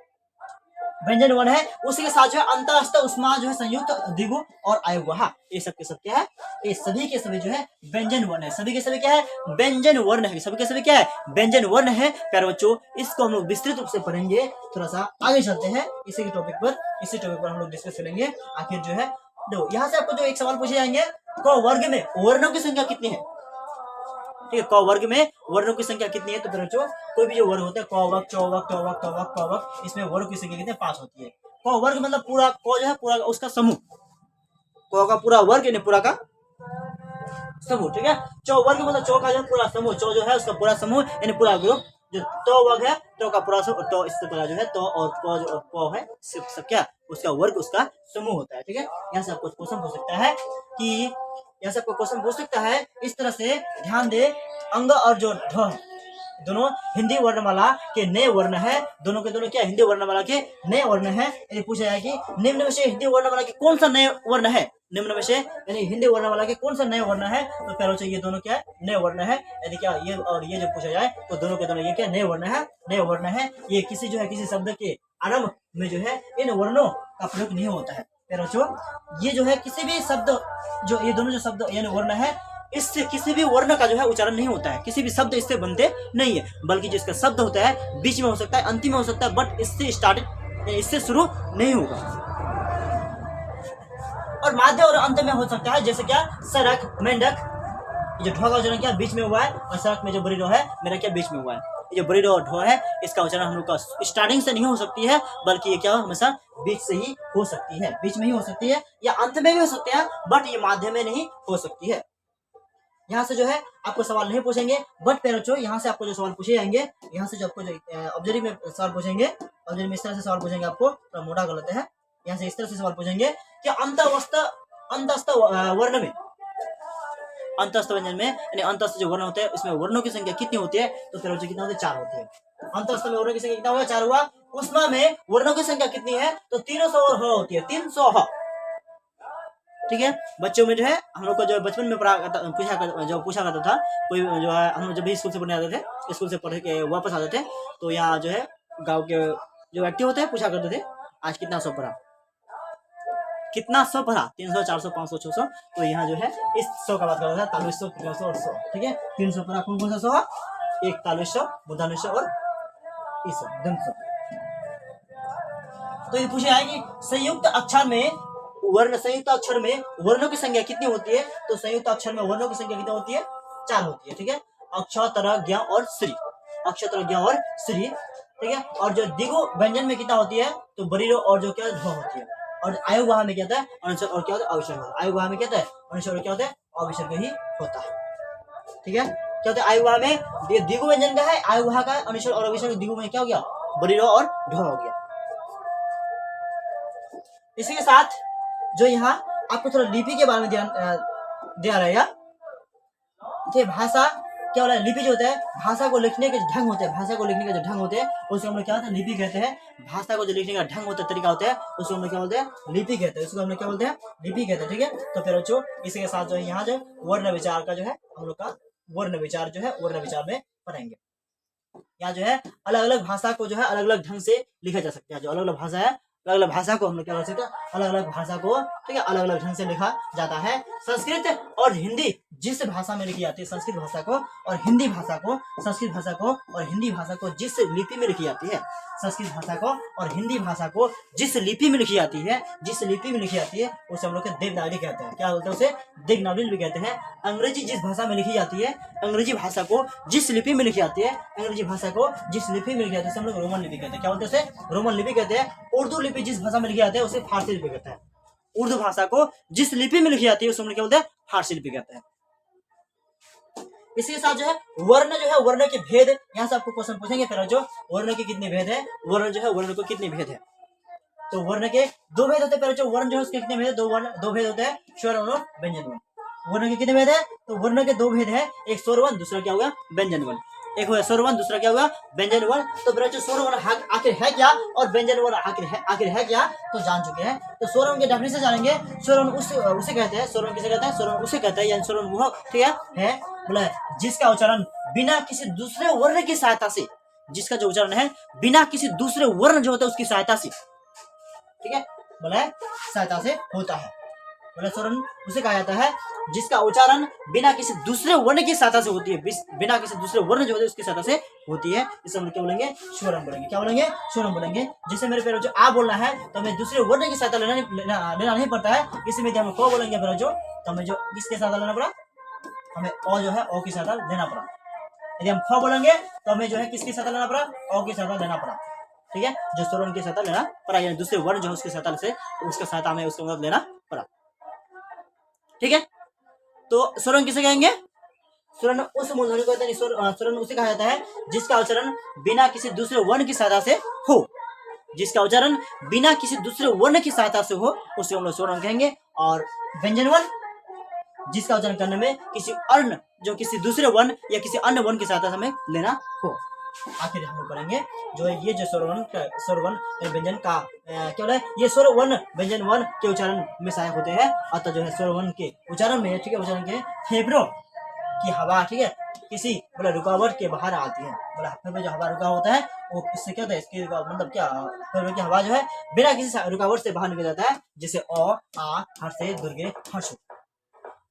व्यंजन वर्ण है। उसी के साथ जो है अंतःस्थ, उष्मा जो है संयुक्त, दिगु और आयुगुहा, ये सब के सब क्या है, ये सभी के सभी जो है व्यंजन वर्ण है। सभी के सभी क्या है, व्यंजन वर्ण है। सभी के सभी क्या है, व्यंजन वर्ण है। प्यारे बच्चों, इसको हम लोग विस्तृत रूप से पढ़ेंगे। थोड़ा सा आगे चलते हैं, इसी टॉपिक पर हम लोग डिस्कस करेंगे। आखिर जो है देखो, यहाँ से आपको जो एक सवाल पूछे जाएंगे, क वर्ग में वर्णों की संख्या कितनी है। ठीक है, क वर्ग में वर्णों की संख्या कितनी है। तो बच्चों कोई भी जो वर्ग होता है, क वर्ग, चौ वर्ग, तो वर्ग, तो वर्ग, क वर्ग, इसमें वर्ग की संख्या कितनी है, 5 होती है। क वर्ग मतलब पूरा, क जो है पूरा उसका समूह, क का पूरा वर्ग यानी पूरा का समूह। ठीक है, चौ वर्ग मतलब चौ का जो पूरा समूह, चौ जो है उसका पूरा समूह यानी पूरा ग्रुप। जो तो वर्ग है, तो का पूरा समूह, तो इससे पूरा जो है तो और प जो और प है सब क्या उसका वर्ग, उसका समूह होता है। ठीक है, यहाँ से आपको क्वेश्चन पूछ सकता है कि, यहाँ से आपको क्वेश्चन पूछ सकता है इस तरह से, ध्यान दे, अंग और जो ढ है दोनों हिंदी वर्णमाला के नए वर्ण है। दोनों के दोनों क्या हिंदी वर्णमाला के नए वर्ण है। यदि पूछा जाए कि निम्न में से हिंदी वर्णमाला के कौन सा नए वर्ण है, निम्न में से यानी हिंदी वर्णमाला के कौन सा नए वर्ण है, तो प्यारे बच्चों ये दोनों क्या है, नए वर्ण है। यदि क्या ये और ये जो पूछा जाए तो दोनों के दोनों ये क्या नए वर्ण है, नए वर्ण है। ये किसी जो है किसी शब्द के आरंभ में जो है इन वर्णों का प्रयोग नहीं होता है। प्यारे बच्चों, ये जो है किसी भी शब्द, जो ये दोनों जो शब्द यानी वर्ण है, इससे किसी भी वर्ण का जो है उच्चारण नहीं होता है। किसी भी शब्द इससे बनते नहीं है, बल्कि जिसका शब्द होता है बीच में हो सकता है, अंतिम में हो सकता है, बट इससे स्टार्ट, इससे शुरू नहीं होगा। और माध्य और अंत में हो सकता है, जैसे क्या सड़क, मेंढक, जो ढोगा जो क्या बीच में हुआ है, और सड़क में जो बड़ी रो है मेरा क्या बीच में हुआ है। ये जो बड़ी ढो है इसका उच्चारण हम लोग का स्टार्टिंग से नहीं हो सकती है, बल्कि ये क्या हमेशा बीच से ही हो सकती है, बीच में ही हो सकती है या अंत में भी हो सकती है, बट ये माध्यम में नहीं हो सकती है। यहाँ से जो है आपको सवाल नहीं पूछेंगे, बट पेरोचो यहाँ से आपको जो सवाल पूछे जाएंगे, यहाँ से जो आपको जो ऑब्जर्व में सवाल पूछेंगे, ऑब्जर्व में इस तरह से सवाल पूछेंगे, आपको थोड़ा मोटा गलत है, यहाँ से इस तरह से सवाल पूछेंगे कि अंतस्थ वर्ण में, अंतस्थ व्यंजन में यानी अंतस्थ जो वर्ण होते हैं उसमें वर्णों की संख्या कितनी होती है, तो फिर कितना होती है, 4 होती है। अंतस्थ में वर्णों की संख्या कितना हुआ, 4 हुआ। उष्मा में वर्णों की संख्या कितनी है, तो 300 और ह होती है, 300 ह। ठीक है, बच्चों में जो है हम लोग को जो बचपन में पूछा करता था कोई, जो है हम जब भी स्कूल से पढ़ने आते थे, स्कूल से पढ़ के वापस आते थे, तो यहाँ जो है गाँव के जो व्यक्ति होते हैं पूछा करते थे आज कितना सौ पढ़ा, कितना सौ पढ़ा, 300, 400, 500, 600। तो यहाँ जो है इस 100 का बात कर रहा था, 4300, 1300 और 100। ठीक है, 300 पढ़ा, कौन कौन सा 100, 4100, 4200 और 200। तो ये पूछे है कि संयुक्त अक्षर में वर्णों की संख्या कितनी होती है, तो संयुक्त अक्षर में वर्णों की संख्या कितनी होती है, 4 होती है। ठीक है, अक्ष, तर, ज्ञ और श्री, अक्ष, तर, ज्ञ और श्री। ठीक है, और जो दिगु व्यंजन में कितना होती है, तो बरीरो और जो क्या ध्व होती है, और आयुर्वाह में क्या होता है, अनुस्वर और क्या होता है, अविसर्ग होता है। आयुर्वाह में क्या होता है, अनुस्वर और क्या होता है, अविसर्ग ही होता है। ठीक है, क्या होता है, आयुर्वाह में दिगु व्यंजन का है, आयुर्वाह का अनुस्वर और अविसर्ग, दिगु में क्या हो गया, बरीरो और ढ हो गया। इसी के साथ जो यहाँ आपको थोड़ा लिपि के बारे में ध्यान दिया रहेगा। भाषा क्या होता है, लिपि जो होता है, भाषा को लिखने के ढंग होते हैं, भाषा को लिखने के जो ढंग होते हैं उसको हम लोग क्या होता है, लिपि कहते हैं। भाषा को जो लिखने का ढंग होता है, तरीका होता है, उसको हम लोग क्या बोलते हैं, लिपि कहते हैं, उसको हम लोग क्या बोलते हैं, लिपि कहते हैं। ठीक है, तो फिर बच्चों इसी के साथ जो है यहाँ जो वर्ण विचार का जो है हम लोग का वर्ण विचार जो है वर्ण विचार में पढ़ेंगे। यहाँ जो है अलग अलग भाषा को जो है अलग अलग ढंग से लिखा जा सकता है, जो अलग अलग भाषा है, अलग अलग भाषा को हम लोग क्या कर सकते हैं, अलग अलग भाषा को, ठीक है, अलग अलग ढंग से लिखा जाता है। संस्कृत और हिंदी जिस भाषा में लिखी जाती है, संस्कृत भाषा को और हिंदी भाषा को, संस्कृत भाषा को और हिंदी भाषा को जिस लिपि में लिखी जाती है, संस्कृत भाषा को और हिंदी भाषा को जिस लिपि में लिखी जाती है, जिस लिपि में लिखी जाती है उसे हम लोग देवनागरी कहते हैं। क्या बोलते हैं उसे, देवनागरी भी कहते हैं। अंग्रेजी जिस भाषा में लिखी जाती है, अंग्रेजी भाषा को जिस लिपि में लिखी जाती है, अंग्रेजी भाषा को जिस लिपि में लिखी जाती है हम लोग रोमन लिपि कहते हैं। क्या बोलते हैं उसे, रोमन लिपि कहते हैं। उर्दू लिपि जिस भाषा में लिखी जाती है उसे फारसी लिपि कहते हैं। उर्दू भाषा को जिस लिपि में लिखी जाती है उसे हम लोग क्या बोलते हैं, फारसी लिपि कहते हैं। इसी के साथ जो है वर्ण जो है, वर्ण के भेद, यहाँ से आपको क्वेश्चन पूछेंगे फिर जो वर्ण के कितने भेद है, वर्ण जो है वर्ण को कितने भेद है, तो वर्ण के 2 भेद होते हैं। जो वर्ण जो है उसके कितने भेद, 2 भेद होते हैं, स्वर और व्यंजन वर्ण। वर्ण के कितने भेद है, तो वर्ण के 2 भेद है, एक स्वर वर्ण, दूसरा क्या होगा, व्यंजन वर्ण। एक हुआ स्वर वर्ण, दूसरा क्या होगा, व्यंजन वर्ण। तो बच्चों स्वर वर्ण आखिर है क्या और व्यंजन वर्ण आखिर है क्या, तो जान चुके हैं। तो स्वर वर्ण के डेफिनेशन जानेंगे। स्वर वर्ण उसे कहते हैं, स्वर वर्ण किसे कहते हैं, स्वर वर्ण उसे कहते हैं, यानी स्वर वर्ण वो, ठीक है बोला जिसका उच्चारण बिना किसी दूसरे वर्ण की सहायता से, जिसका जो उच्चारण है बिना किसी दूसरे वर्ण जो होता है उसकी सहायता से, ठीक है, बोला सहायता से होता है। बोला स्वर वर्ण उसे कहा जाता है जिसका उच्चारण बिना किसी दूसरे वर्ण की सहायता से होती है, बिना किसी दूसरे वर्ण जो होते हैं उसकी सहायता से होती है। इसे हम क्या बोलेंगे, स्वर वर्ण बोलेंगे। क्या बोलेंगे, स्वर वर्ण बोलेंगे। जैसे मेरे पेड़ जो आ बोलना है तो हमें दूसरे वर्ण की सहायता लेना नहीं पड़ता है। इसी में हम को बोलेंगे फिर जो, तो हमें जो किसके सहायता लेना पड़ा, हमें ओ जो है ओ की सहायता लेना पड़ा। यदि हम ख बोलेंगे तो हमें जो है किसकी सहायता लेना पड़ा, ओ की सहायता लेना पड़ा। ठीक है, जो स्वर वर्ण की सहायता लेना पड़ा, यानी दूसरे वर्ण जो है उसकी सहायता से उसका सहायता हमें उसका मदद लेना पड़ा। ठीक है, तो स्वर वर्ण किसे कहेंगे, स्वर वर्ण उस मूलध्वनि को कहते हैं, स्वर वर्ण उसे कहा जाता है जिसका उच्चारण बिना किसी दूसरे वर्ण की सहायता से हो, जिसका उच्चारण बिना किसी दूसरे वर्ण की सहायता से हो उसे हम लोग स्वर वर्ण कहेंगे। और व्यंजन वर्ण जिसका उच्चारण करने में किसी अन्य जो किसी दूसरे वर्ण या किसी अन्य वर्ण की सहायता से हमें लेना हो। आखिर हम लोग पढ़ेंगे जो है ये जो स्वर वर्ण व्यंजन का क्या बोला है, ये स्वर वर्ण व्यंजन वर्ण के उच्चारण में सहायक होते हैं। अतः जो है स्वर वर्ण के उच्चारण में, ठीक है, उच्चारण के फेफड़ों की हवा, ठीक है, किसी बोला रुकावट के बाहर आती है। बोला फेफड़े जो हवा रुका होता है वो इससे क्या होता है, इसकी मतलब क्या, फेफड़े की हवा जो है बिना किसी रुकावट से बाहर निकल जाता है। जैसे अ आ हर्षे दुर्गे हर्षो,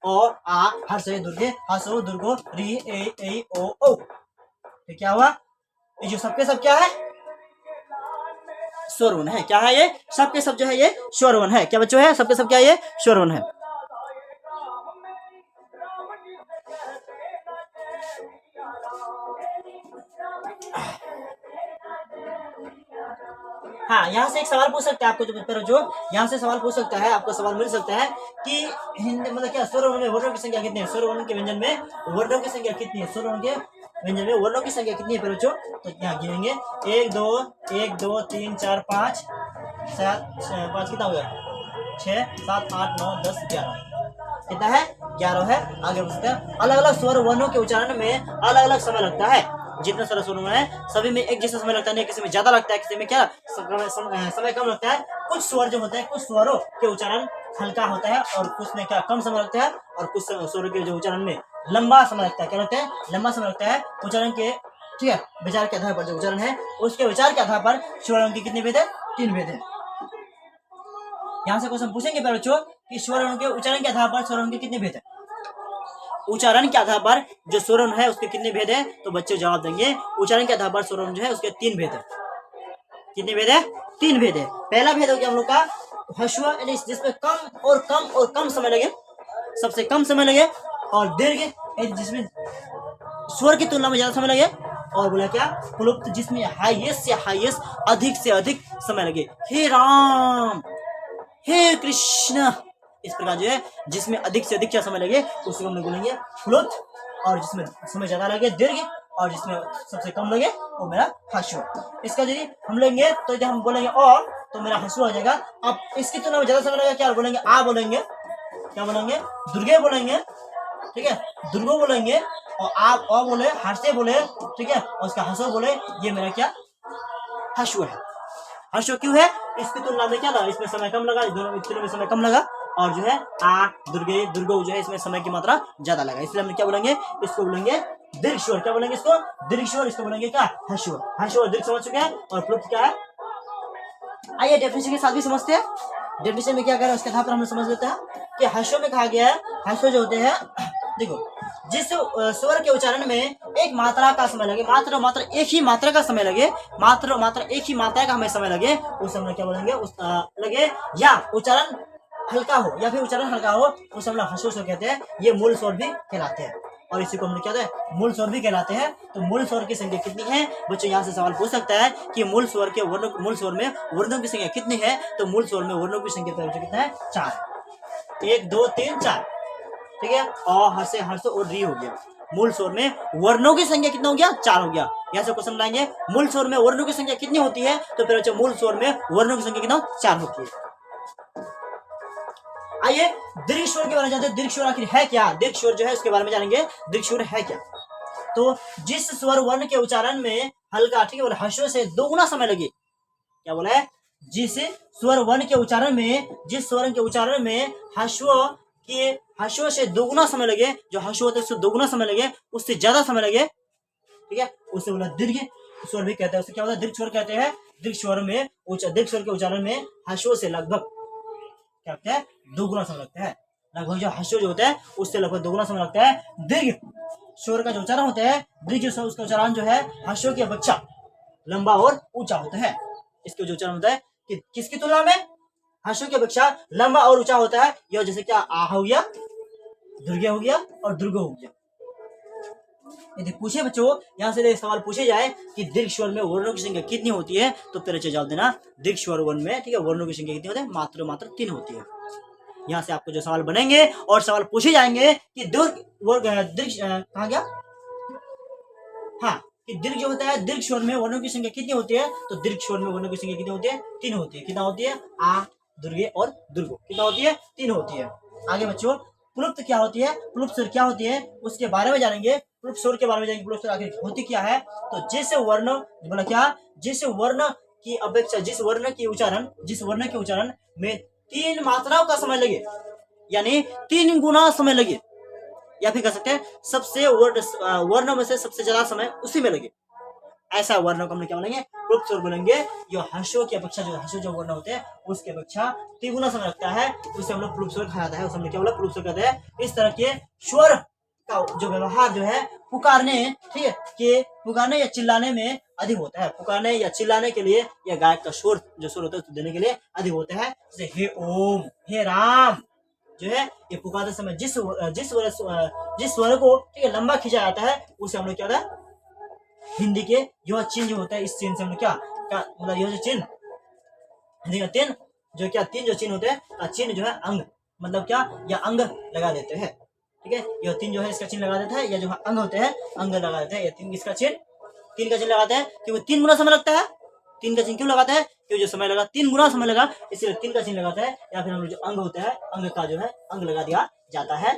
ओ आ हर्षे दुर्गे हर्षो दुर्गो री ए ओ ओ। तो क्या हुआ, ये जो सबके सब क्या है, स्वर वर्ण है। क्या है ये, सबके सब जो है ये स्वर वर्ण है। क्या बच्चों है, सबके सब क्या है, ये स्वर वर्ण है। हाँ, यहाँ से एक सवाल पूछ सकते हैं आपको, जो यहाँ से सवाल पूछ सकता है, आपको सवाल मिल सकता है कि हिंदी मतलब क्या स्वर वर्ण में वर्णों की संख्या कितनी है, स्वर वर्ण के व्यंजन में वर्णों की संख्या कितनी है, स्वर वर्ण के व्यंजन में वर्णों की संख्या कितनी है बच्चों। तो यहाँ गिनेंगे 1 2 3 4 5 5 कितना हो गया 6 7 8 9 10 11 कितना है 11 है। आगे बढ़ सकते हैं। अलग अलग स्वर वर्णों के उच्चारण में अलग अलग समय लगता है। जितने सारे स्वर है सभी में एक जैसा समय लगता है, किसी में ज्यादा लगता है, किसी में क्या समय कम लगता है। कुछ स्वर जो होते हैं, कुछ स्वरों के उच्चारण हल्का होता है और कुछ में क्या कम समय लगता है, और कुछ स्वरों के जो उच्चारण में लंबा समय लगता है। क्या लगता है लंबा समय लगता है उच्चारण के, ठीक है। विचार के आधार पर जो उच्चारण है उसके विचार के आधार पर स्वरों की कितने भेद है 3 भेद है। यहाँ से क्वेश्चन पूछेंगे बच्चों कि स्वरों के उच्चारण के आधार पर स्वरों के कितने भेद है, उच्चारण के आधार पर जो स्वरण है उसके कितने भेद है। तो बच्चे जवाब देंगे उच्चारण के आधार पर स्वरण जो है उसके 3 भेद है। कितने भेद है 3 भेद है। पहला भेद हो गया हम लोग का ह्रस्व, यानी जिसमें कम और कम समय लगे, सबसे कम समय लगे, और दीर्घ जिसमें स्वर की तुलना में ज्यादा समय लगे, और बोला क्या प्लुप्त जिसमें हाईएस्ट से हाईएस्ट अधिक से अधिक समय लगे। हे राम हे कृष्ण, इस प्रकार जो है जिसमें अधिक से अधिक क्या समय लगे उसको हम लोग बोलेंगे प्लुप्त, और जिसमें समय ज्यादा लगे दीर्घ, और जिसमें सबसे कम लगे वो मेरा ह्रस्व। इसका यदि हम लेंगे तो यदि हम बोलेंगे और तो मेरा ह्रस्व हो जाएगा। अब इसकी तुलना में ज्यादा समय लगेगा, क्या बोलेंगे आ बोलेंगे, क्या बोलेंगे दुर्गे बोलेंगे, ठीक है, दुर्गो बोलेंगे, और आप अ बोले हर्षे बोले, ठीक है, और उसका ह्रस्व बोले, ये मेरा क्या ह्रस्व है। ह्रस्व क्यों है, इसकी तुलना में क्या लगा, इसमें समय कम लगा, दोनों में समय कम लगा, और जो है आ दुर्गे दुर्गो जो है इसमें समय की मात्रा ज्यादा लगा, इसलिए हम क्या बोलेंगे, इसको बोलेंगे दीर्घ स्वर। क्या बोलेंगे इसको दीर्घ स्वर, इसको बोलेंगे क्या ह्रस्व। ह्रस्व दीर्घ समझ चुके हैं, और प्लुप्त क्या है। आइए डेफिनेशन के साथ भी समझते हैं। डेफिनेशन में क्या कह रहा है उसके आधार पर हम समझ लेते हैं कि ह्रस्व में कहा गया है, ह्रस्व जो होते हैं, देखो जिस स्वर के उच्चारण में एक मात्रा का समय लगे, मात्र एक ही मात्रा का समय लगे, मात्र एक ही मात्रा का हमें समय लगे, उस समय क्या बोलेंगे उस लगे, या उच्चारण हल्का हो या फिर उच्चारण हल्का हो, उस समय ह्रस्व स्वर कहते हैं। ये मूल स्वर भी कहलाते हैं, और इसी को हम क्या कहते हैं मूल स्वर भी कहलाते हैं। तो मूल स्वर की संख्या कितनी है बच्चों, यहाँ से सवाल पूछ सकता है कि मूल स्वर में वर्णों की संख्या कितनी है। तो मूल स्वर में वर्णों की संख्या कितना है 4, 1 2 3 4, ठीक है, और हर्षे हर्ष और री हो गया। मूल स्वर में वर्णों की संख्या कितना हो गया 4 हो गया। यहाँ से क्वेश्चन लाएंगे मूल स्वर में वर्णों की संख्या कितनी होती है, तो फिर अच्छा मूल स्वर में वर्णों की संख्या कितना 4 होती है। आइए दीर्घ स्वर के बारे में जानते हैं। दीर्घ स्वर आखिर है क्या, दीर्घ स्वर जो है उसके बारे में जानेंगे। दीर्घ स्वर है क्या, तो जिस स्वर वर्ण के उच्चारण में हल्का, ठीक है, ह्रस्व से 2 गुना समय लगे। क्या बोला है, जिस स्वर वर्ण के उच्चारण में, जिस स्वर के उच्चारण में ह्रस्व से 2 गुना समय लगे, जो ह्रस्व होता है उससे 2 गुना समय लगे, उससे ज्यादा समय लगे, ठीक है, उसे बोला दीर्घ स्वर भी कहते हैं। उसे क्या होता है दीर्घ स्वर कहते हैं। दीर्घ स्वर के उच्चारण में ह्रस्व से लगभग क्या होता है 2 गुना समय लगता है। लगभग जो ह्रस्व जो होता है उससे लगभग 2 गुना समय लगता है। दीर्घ स्वर का जो उच्चारण होता है, दीर्घ स्वर उसका उच्चारण जो है ह्रस्व की अपेक्षा लंबा और ऊंचा होता है। इसके जो उच्चारण होता है कि किसकी तुलना में ह्रस्व की अपेक्षा लंबा और ऊंचा होता है। यह जैसे क्या आ हो गया, दुर्गे हो गया, और दुर्गो हो गया। यदि पूछे बच्चों, यहाँ से सवाल पूछे जाए कि दीर्घ स्वर में वर्णों की संख्या कितनी होती है, तो फिर जवाब देना दीर्घ स्वर वर्ण में, ठीक है, वर्णों की संख्या कितनी होती है, मात्र 3 होती है। यहाँ से आपको जो सवाल बनेंगे और सवाल पूछे जाएंगे कि दीर्घ कहा गया, हाँ, कि दीर्घ जो होता है दीर्घ स्वर में वर्णों की संख्या कितनी होती है, तो दीर्घ स्वर में वर्णों की संख्या कितनी होती है 3 होती है। कितना होती है आ दुर्गे और दुर्गो, कितना होती है 3 होती है। आगे बच्चों प्लुप्त क्या होती है, प्लुप्त स्वर क्या होती है उसके बारे में जानेंगे। प्लुप्त स्वर के बारे में जानेंगे, प्लुप्त स्वर आखिर होती क्या है। तो जिस वर्ण बोला क्या, जिस वर्ण की अपेक्षा, जिस वर्ण के उच्चारण में 3 मात्राओं का समय लगे, यानी 3 गुना समय लगे, या फिर कह सकते हैं सबसे वर्ण में से सबसे ज्यादा समय उसी में लगे, ऐसा वर्ण को हम क्या बोलेंगे प्लुप्त स्वर बोलेंगे। जो ह्रस्व की अपेक्षा, जो ह्रस्व जो वर्ण होते हैं उसकी अपेक्षा 3 गुना समय लगता है, उसे हम लोग प्लुप्त स्वर कहा जाता है। उसे हम क्या बोला प्लुप्त स्वर कहते हैं। इस तरह के स्वर का जो व्यवहार जो है पुकारने, ठीक है, कि पुकारने या चिल्लाने में अधिक होता है। पुकारने या चिल्लाने के लिए या गायक का स्वर जो स्वर होता है उसको देने के लिए अधिक होता है। जैसे हे ओम, हे राम जो है ये पुकारते समय जिस स्वर को, ठीक है, लंबा खींचा जाता है उसे हम लोग क्या होता है हिंदी के यह चिन्ह जो होता है, इस चिन्ह से हम लोग क्या मतलब यह जो चिन्ह हिंदी का तीन जो क्या तीन जो चिन्ह होते हैं, चिन्ह जो है अंग मतलब क्या या अंग लगा देते हैं। ठीक है, यह तीन जो है इसका चिन्ह लगा देता है, या जो अंग होते हैं अंग लगा देते हैं। ये तीन इसका चिन्ह तीन का चिन्ह लगाते हैं क्योंकि 3 गुना समय लगता है। 3 का चिन्ह क्यों लगाते हैं? क्योंकि जो समय लगा 3 गुना समय लगा, इसलिए 3 का चिन्ह लगाता है। या फिर हम लोग जो अंग होता है अंग का जो है अंग लगा दिया जाता है।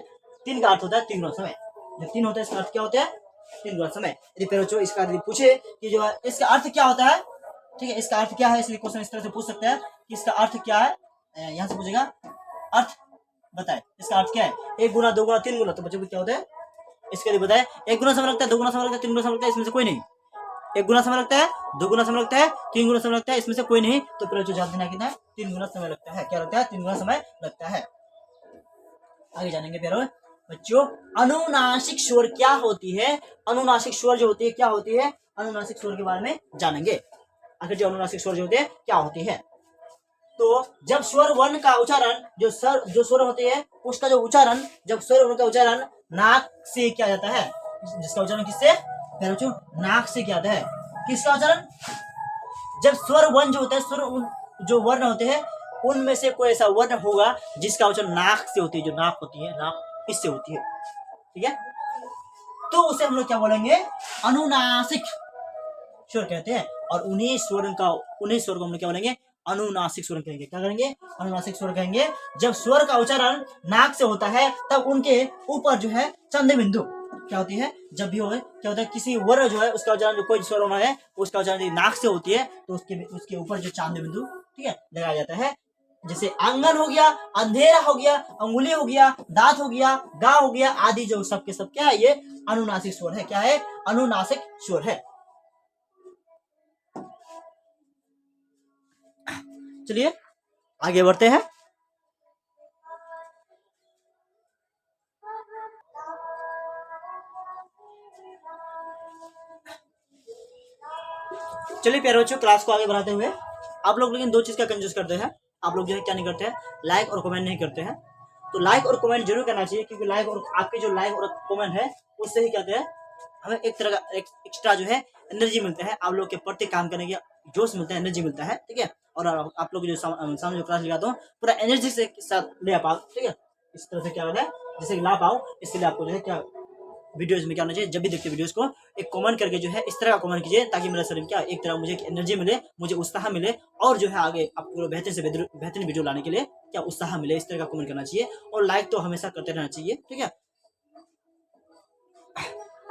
3 का अर्थ होता है 3 गुना समय। जो 3 होता है इसका अर्थ क्या होता है? 3 गुना समय। यदि फिर बच्चों इसका यदि पूछे कि जो है इसका अर्थ क्या होता है, ठीक है, इसका अर्थ क्या है, इसलिए क्वेश्चन इस तरह से पूछ सकते हैं कि इसका अर्थ क्या है। यहाँ से पूछेगा अर्थ बताए, इसका अर्थ क्या है? 1 गुना 2 गुना 3 गुना। तो बच्चों को क्या होता है इसके लिए बताए? 1 गुना समय लगता है, 2 गुना समय लगता है, 3 गुना समय लगता है, इसमें से कोई नहीं। 1 गुना समय लगता है, 2 गुना समय लगता है, 3 गुना समय लगता है, इसमें से कोई नहीं। तो फिर जो जवाब देना कितना है? 3 गुना समय लगता है। क्या लगता है? 3 गुना समय लगता है। आगे जानेंगे प्यारो बच्चों, अनुनासिक स्वर क्या होती है। अनुनासिक स्वर जो होती है क्या होती है, अनुनासिक स्वर के बारे में जानेंगे। आखिर जो अनुनासिक स्वर जो होते हैं क्या होती है। तो जब स्वर वर्ण का उच्चारण जो स्वर होते हैं उसका जो उच्चारण, जब स्वर वर्ण का उच्चारण नाक से किया जाता है, जिसका उच्चारण किससे? बच्चों नाक से किया जाता है। किसका उच्चारण? जब स्वर वर्ण जो होता है, स्वर जो वर्ण होते हैं उनमें से कोई ऐसा वर्ण होगा जिसका उच्चारण नाक से होती है। जो नाक होती है, नाक इससे होती है, ठीक है, तो उसे हम लोग क्या बोलेंगे? अनुनासिक स्वर कहते हैं। और उन्हीं स्वर को हम लोग क्या बोलेंगे? अनुनासिक स्वर कहेंगे। क्या करेंगे? अनुनासिक स्वर कहेंगे। जब स्वर का उच्चारण नाक से होता है तब उनके ऊपर जो है चंद्र बिंदु क्या होती है, जब भी हो क्या होता है किसी वर्ण जो है उसका उच्चारण जो कोई स्वर होना है उसका उच्चारण नाक से होती है तो उसके ऊपर जो चांद बिंदु, ठीक है, लगाया जाता है। जैसे आंगन हो गया, अंधेरा हो गया, अंगुली हो गया, दांत हो गया, गा हो गया आदि जो सब के सब क्या है? ये अनुनासिक स्वर है। क्या है? अनुनासिक स्वर है। चलिए आगे बढ़ते हैं। चलिए प्यारे बच्चों, क्लास को आगे बढ़ाते हुए आप लोग लेकिन 2 चीज का कंजूस करते हैं। आप लोग जो है क्या नहीं करते हैं? लाइक और कमेंट नहीं करते हैं। तो लाइक और कमेंट जरूर करना चाहिए क्योंकि लाइक और आपके जो लाइक और कमेंट है उससे ही कहते हैं हमें एक तरह का एक्स्ट्रा जो है एनर्जी मिलता है। आप लोग के प्रत्येक काम करने के जोश मिलता है, एनर्जी मिलता है, ठीक है। और आप लोग जो सामने जो क्लास लगाता हूँ पूरा एनर्जी से साथ ले पाओ, ठीक है। इस तरह से क्या होता है जैसे ला पाओ, इसके लिए आपको जो है क्या वीडियोज में क्या होना चाहिए, जब भी देखते वीडियोज को एक कमेंट करके जो है इस तरह का कमेंट कीजिए ताकि मेरा शरीर क्या एक तरह मुझे एनर्जी मिले, मुझे उत्साह मिले और जो है आगे आपको बेहतर से बेहतरीन वीडियो लाने के लिए क्या उत्साह मिले। इस तरह का कमेंट करना चाहिए और लाइक तो हमेशा करते रहना चाहिए, ठीक है।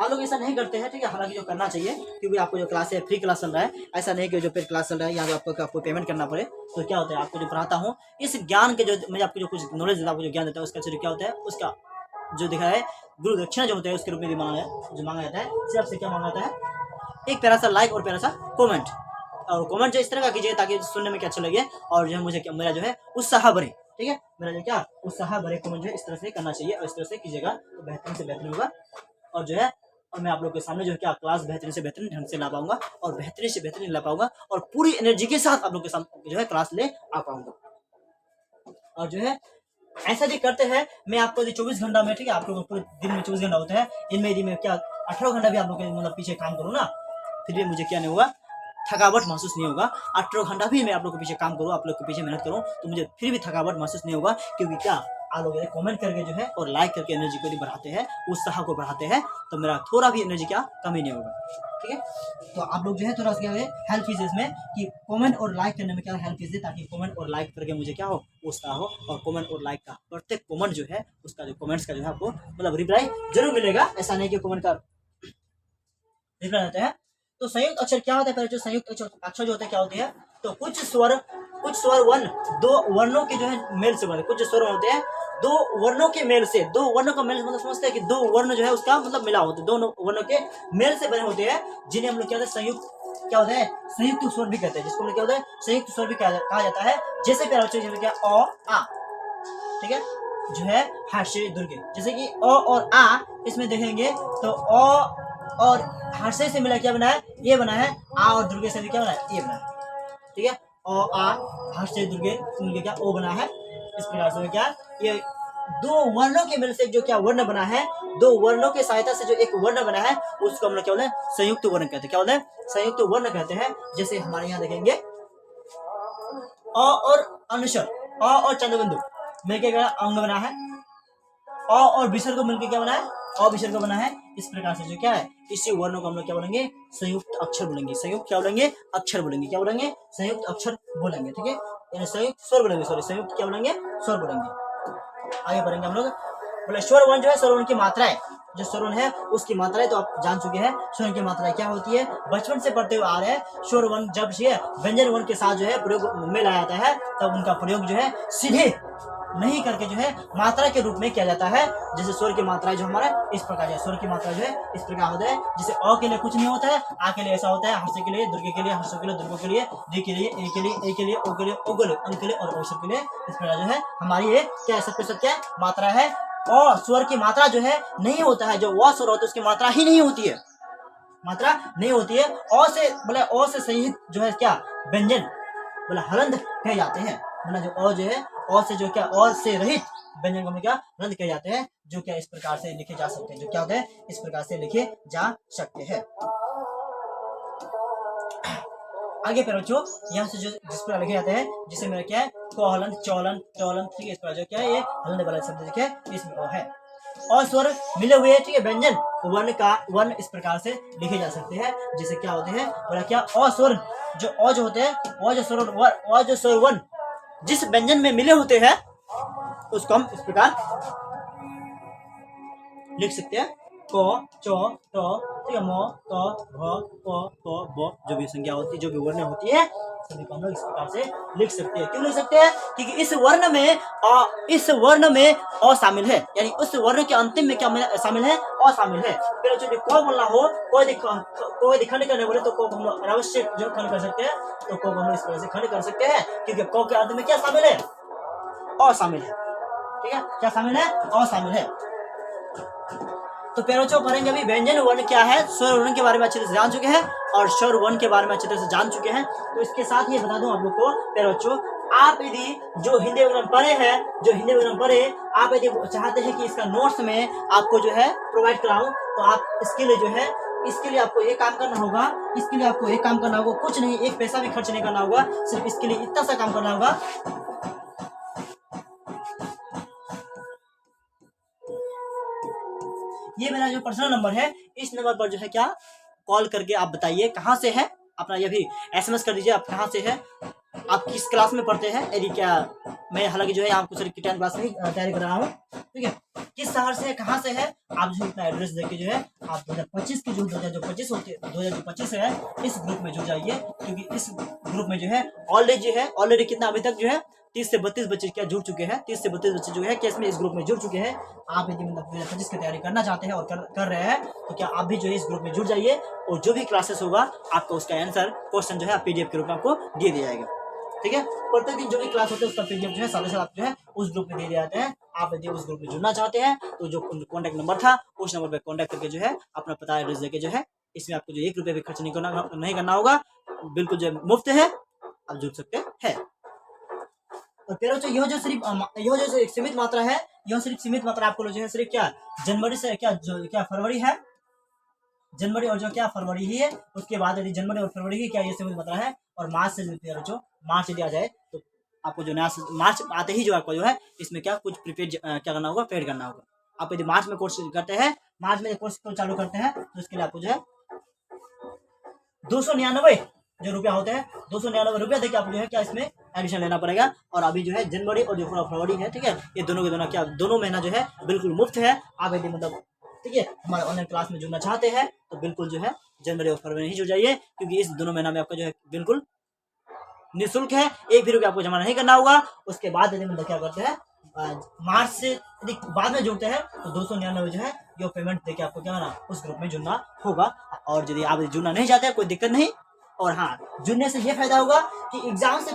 आप लोग ऐसा नहीं करते हैं, ठीक है, हालांकि जो करना चाहिए क्योंकि आपको जो क्लास है फ्री क्लास चल रहा है, ऐसा नहीं कि जो पेड क्लास चल रहा है यहाँ आपको पेमेंट करना पड़े। तो क्या होता है आपको जो पढ़ाता हूँ इस ज्ञान के जो मैं आपको जो कुछ नॉलेज देता हूँ, जो ज्ञान देता है उसका क्या होता है, उसका जो दिखा है गुरु दक्षिणा जो होता है उसके रूप में मांगा जाता है। सिर्फ से क्या मांगा जाता है? एक प्यारा सा लाइक और प्यारा सा कमेंट। और कमेंट जो इस तरह का कीजिए ताकि सुनने में क्या अच्छा लगे और जो है मुझे मेरा जो है उत्साह बढ़े, ठीक है, मेरा जो क्या उत्साह बढ़े। कमेंट जो है इस तरह से करना चाहिए और इस तरह से कीजिएगा तो बेहतरीन से बेहतरीन होगा। और जो है और मैं आप लोग के सामने जो है क्या क्लास बेहतरीन से बेहतरीन ढंग से ला पाऊंगा और बेहतरीन से बेहतरीन ला पाऊंगा और पूरी एनर्जी के साथ आप लोग के सामने जो है क्लास ले आ पाऊंगा। और जो है ऐसा भी करते हैं मैं आपको 24 घंटा में, ठीक है, आप लोग पूरे दिन में 24 घंटा होता है, इनमें यदि मैं क्या 18 घंटा भी आप लोग के मतलब पीछे काम करूँ ना फिर भी मुझे क्या नहीं होगा, थकावट महसूस नहीं होगा। 18 घंटा भी मैं आप लोग के पीछे काम करूँ, आप लोग के पीछे मेहनत करूँ तो मुझे फिर भी थकावट महसूस नहीं होगा क्योंकि क्या आप लोग कमेंट करके जो है और लाइक करके एनर्जी को बढ़ाते हैं, उत्साह को बढ़ाते हैं तो मेरा थोड़ा भी एनर्जी क्या कमी नहीं होगा, ठीक है। तो आप लोग जो है थोड़ा सा क्या है हेल्प कीजिए इसमें कि कमेंट और लाइक करने में क्या हेल्प कीजिए ताकि कमेंट और लाइक करके मुझे क्या हो उत्साह हो और कमेंट और लाइक का प्रत्येक कमेंट जो है उसका जो कमेंट्स का जो है आपको मतलब रिप्लाई जरूर मिलेगा। ऐसा नहीं कि कमेंट का रिप्लाई देते हैं। तो संयुक्त अक्षर क्या होता है? पहले जो संयुक्त अक्षर जो होते हैं क्या होते हैं, तो कुछ स्वर वर्ण 2 वर्णों के जो है मेल से बने, कुछ स्वर होते हैं 2 वर्णों के मेल से, 2 वर्णों का मेल मतलब समझते हैं कि 2 वर्ण जो है उसका मतलब मिला होता है, 2 वर्णों के मेल से बने होते हैं जिन्हें हम लोग क्या होता है संयुक्त क्या होता है संयुक्त स्वर भी कहते हैं, जिसको हम लोग क्या होता है संयुक्त स्वर भी कहा जाता है। जैसे प्यारे बच्चों जैसे क्या अ आ, ठीक है, जो है हास्य दुर्गे, जैसे कि अ और आ इसमें देखेंगे तो अ और हास्य से मिला क्या बना है ये बना है, आ और दुर्गे से भी क्या बना है ये बना है, ठीक है। अ आ हास्य दुर्गे मिलकर क्या ओ बना है। इस प्रकार से क्या ये दो वर्णों के मिल से जो क्या वर्ण बना है, दो वर्णों की सहायता से जो एक वर्ण बना है उसको हम लोग क्या बोलते हैं, संयुक्त वर्ण कहते हैं। क्या बोलते हैं? संयुक्त वर्ण कहते हैं। जैसे हमारे यहाँ देखेंगे अ और अनुस्वर, अ और चंद्रबिंदु मिलकर क्या अंग बना है, अ और विसर्ग मिलकर क्या बना है, अविसर्ग बना है। इस प्रकार से जो क्या है, इसी वर्णों को हम लोग क्या बोलेंगे, संयुक्त अक्षर बोलेंगे। संयुक्त क्या बोलेंगे, अक्षर बोलेंगे। क्या बोलेंगे, संयुक्त अक्षर बोलेंगे। ठीक है, यानी संयुक्त स्वर बोलेंगे, सॉरी संयुक्त क्या बोलेंगे, स्वर बोलेंगे। आगे बढ़ेंगे हम लोग। बोले स्वर वर्ण जो है, स्वर वर्ण की मात्राएं, जो स्वर वर्ण है उसकी मात्राएं तो आप जान चुके हैं। स्वर वर्ण की मात्राएं क्या होती है, बचपन से पढ़ते हुए आ रहे हैं। स्वर वर्ण जब से व्यंजन वर्ण के साथ जो है प्रयोग में लाया जाता है, तब उनका प्रयोग जो है सीधे नहीं करके जो है मात्रा के रूप में किया जाता है। जैसे स्वर की मात्रा जो हमारा इस प्रकार है, स्वर की मात्रा जो है इस प्रकार होता है। जैसे अ के लिए कुछ नहीं होता है, आ के लिए ऐसा होता है, हर्ष के लिए, दुर्गे के लिए, हर्षों के लिए, दुर्गों के लिए, दी के लिए, ए के लिए, ए के लिए, ओ के लिए, ओ के लिए, अंक के लिए और औसत के लिए। इस प्रकार जो है हमारी ये क्या है, सबके सब क्या मात्रा है। और स्वर की मात्रा जो है नहीं होता है, जो वह स्वर होता है उसकी मात्रा ही नहीं होती है, मात्रा नहीं होती है। अ से बोले, अ से सहित जो है क्या व्यंजन बोला हलंत कहे जाते हैं। मतलब जो अ जो है, अ से जो क्या, अ से रहित व्यंजन को क्या हलंत कहे जाते हैं, जो क्या इस प्रकार से लिखे जा सकते हैं, जो क्या होते हैं इस प्रकार से लिखे जा सकते हैं। आगे पर बच्चों यहाँ से जो जिस पर लिखे जाते हैं, जिसे मेरा क्या है, कोहलन, चौलन, टोलन, ठीक है, इस पर जो क्या है ये हलंत वाला शब्द लिखे इसमें ओ है। और स्वर मिले हुए, ठीक है, व्यंजन वर्ण का वर्ण इस प्रकार से लिखे जा सकते हैं। जैसे क्या होते हैं बोला क्या, अस्वर जो अ जो होते हैं, अ जो स्वर वर्ण जिस व्यंजन में मिले होते हैं उसको हम इस प्रकार लिख सकते हैं, क, च, ट, ठीक है, म, त, भ, प, ब, जो भी संज्ञा होती है, जो भी वर्ण होती है, सभी को हम लोग इस प्रकार से लिख सकते हैं। क्यों लिख सकते हैं, क्योंकि इस वर्ण में अ शामिल है, यानी उस वर्ण के अंतिम में क्या शामिल है, अ शामिल है। फिर जो क बोलना हो, कोई खंड करने बोले तो को हम लोग अवश्य जो खंड कर सकते हैं, तो को हम लोग इस तरह से खंड कर सकते हैं, क्योंकि क के अंत में क्या शामिल है, अ शामिल है। ठीक है, क्या शामिल है, अ शामिल है। तो पेरोचो पढ़ेंगे अभी व्यंजन वर्ण क्या है, स्वर वर्ण के बारे में अच्छे से जान चुके हैं और स्वर वर्ण के बारे में अच्छे से जान चुके हैं। तो इसके साथ ये बता दूं आप लोग को पेरोचो, आप यदि जो हिंदी विवरण पढ़े हैं, आप यदि चाहते हैं कि इसका नोट्स में आपको जो है प्रोवाइड कराऊं, तो आप इसके लिए जो है, इसके लिए आपको एक काम करना होगा, कुछ नहीं, एक पैसा भी खर्च नहीं करना होगा, सिर्फ इसके लिए इतना सा काम करना होगा। ये मेरा जो पर्सनल नंबर है, इस नंबर पर जो है क्या कॉल करके आप बताइए कहाँ से है, अपना ये भी एसएमएस कर दीजिए, आप कहाँ से है, आप किस क्लास में पढ़ते हैं। यदि क्या मैं हालांकि जो है आपको सिर्फ 10 क्लास में तैयारी कर रहा हूँ, ठीक है, किस शहर से है, कहाँ से है, आप जो अपना एड्रेस देके जो है आप 2025 की जो 2025 है इस ग्रुप में जुड़ जाइए। क्योंकि इस ग्रुप में जो है ऑलरेडी कितना अभी तक जो है 30 से 32 बच्चे क्या जुड़ चुके हैं, 30 से 32 बच्चे जो है केस में इस ग्रुप में जुड़ चुके हैं। आप यदि मतलब 2025 की तैयारी करना चाहते हैं और कर रहे हैं, तो क्या आप भी जो है इस ग्रुप में जुड़ जाइए, और जो भी क्लासेस होगा आपको उसका आंसर क्वेश्चन जो है पीडीएफ के रूप में आपको दे दिया जाएगा। ठीक है, प्रत्येक दिन जो भी क्लास होते हैं उसका पीडीएफ जो है साथ आप जो है उस ग्रुप में दे दिए जाते हैं। आप यदि उस ग्रुप में जुड़ना चाहते हैं तो जो कॉन्टैक्ट नंबर था उस नंबर पर कॉन्टैक्ट करके जो है अपना पता एड्रेस देके जो है, इसमें आपको जो 1 रुपये भी खर्च नहीं करना होगा, बिल्कुल जो मुफ्त है, आप जुड़ सकते हैं। और फिर यह जो सिर्फ सीमित मात्रा है, यह सिर्फ सीमित मात्रा आपको जो है सिर्फ क्या जनवरी से क्या फरवरी है, जनवरी और जो क्या फरवरी ही है, उसके बाद यदि जनवरी और फरवरी ही क्या ये सीमित मात्रा है, और मार्च से जो मार्च यदि आ जाए तो आपको जो नया मार्च आते ही जो आपको जो है इसमें क्या कुछ प्रीपेड क्या करना होगा, पेड करना होगा। आप यदि मार्च में कोर्स करते हैं, मार्च में कोर्स को चालू करते हैं, तो उसके लिए आपको जो है 299 जो रुपया होते हैं, 299 रुपया देके आपको जो है क्या इसमें एडमिशन लेना पड़ेगा। और अभी जो है जनवरी और जो फरवरी है, ठीक है, ये दोनों के दोनों क्या दोनों महीना जो है बिल्कुल मुफ्त है। आप यदि मतलब ठीक है हमारे ऑनलाइन क्लास में जुड़ना चाहते हैं तो बिल्कुल जो है जनवरी और फरवरी ही जुड़ जाइए, क्योंकि इस दोनों महीना में आपका जो है बिल्कुल निःशुल्क है, एक भी रुपया आपको जमा नहीं करना होगा। उसके बाद यदि मतलब क्या करते हैं मार्च से यदि बाद में जुड़ते हैं तो 299 जो है ये पेमेंट देके आपको क्या करना उस ग्रुप में जुड़ना होगा। और यदि आप जुड़ना नहीं चाहते कोई दिक्कत नहीं। और हाँ, जुड़ने से ये फायदा होगा कि एग्जाम से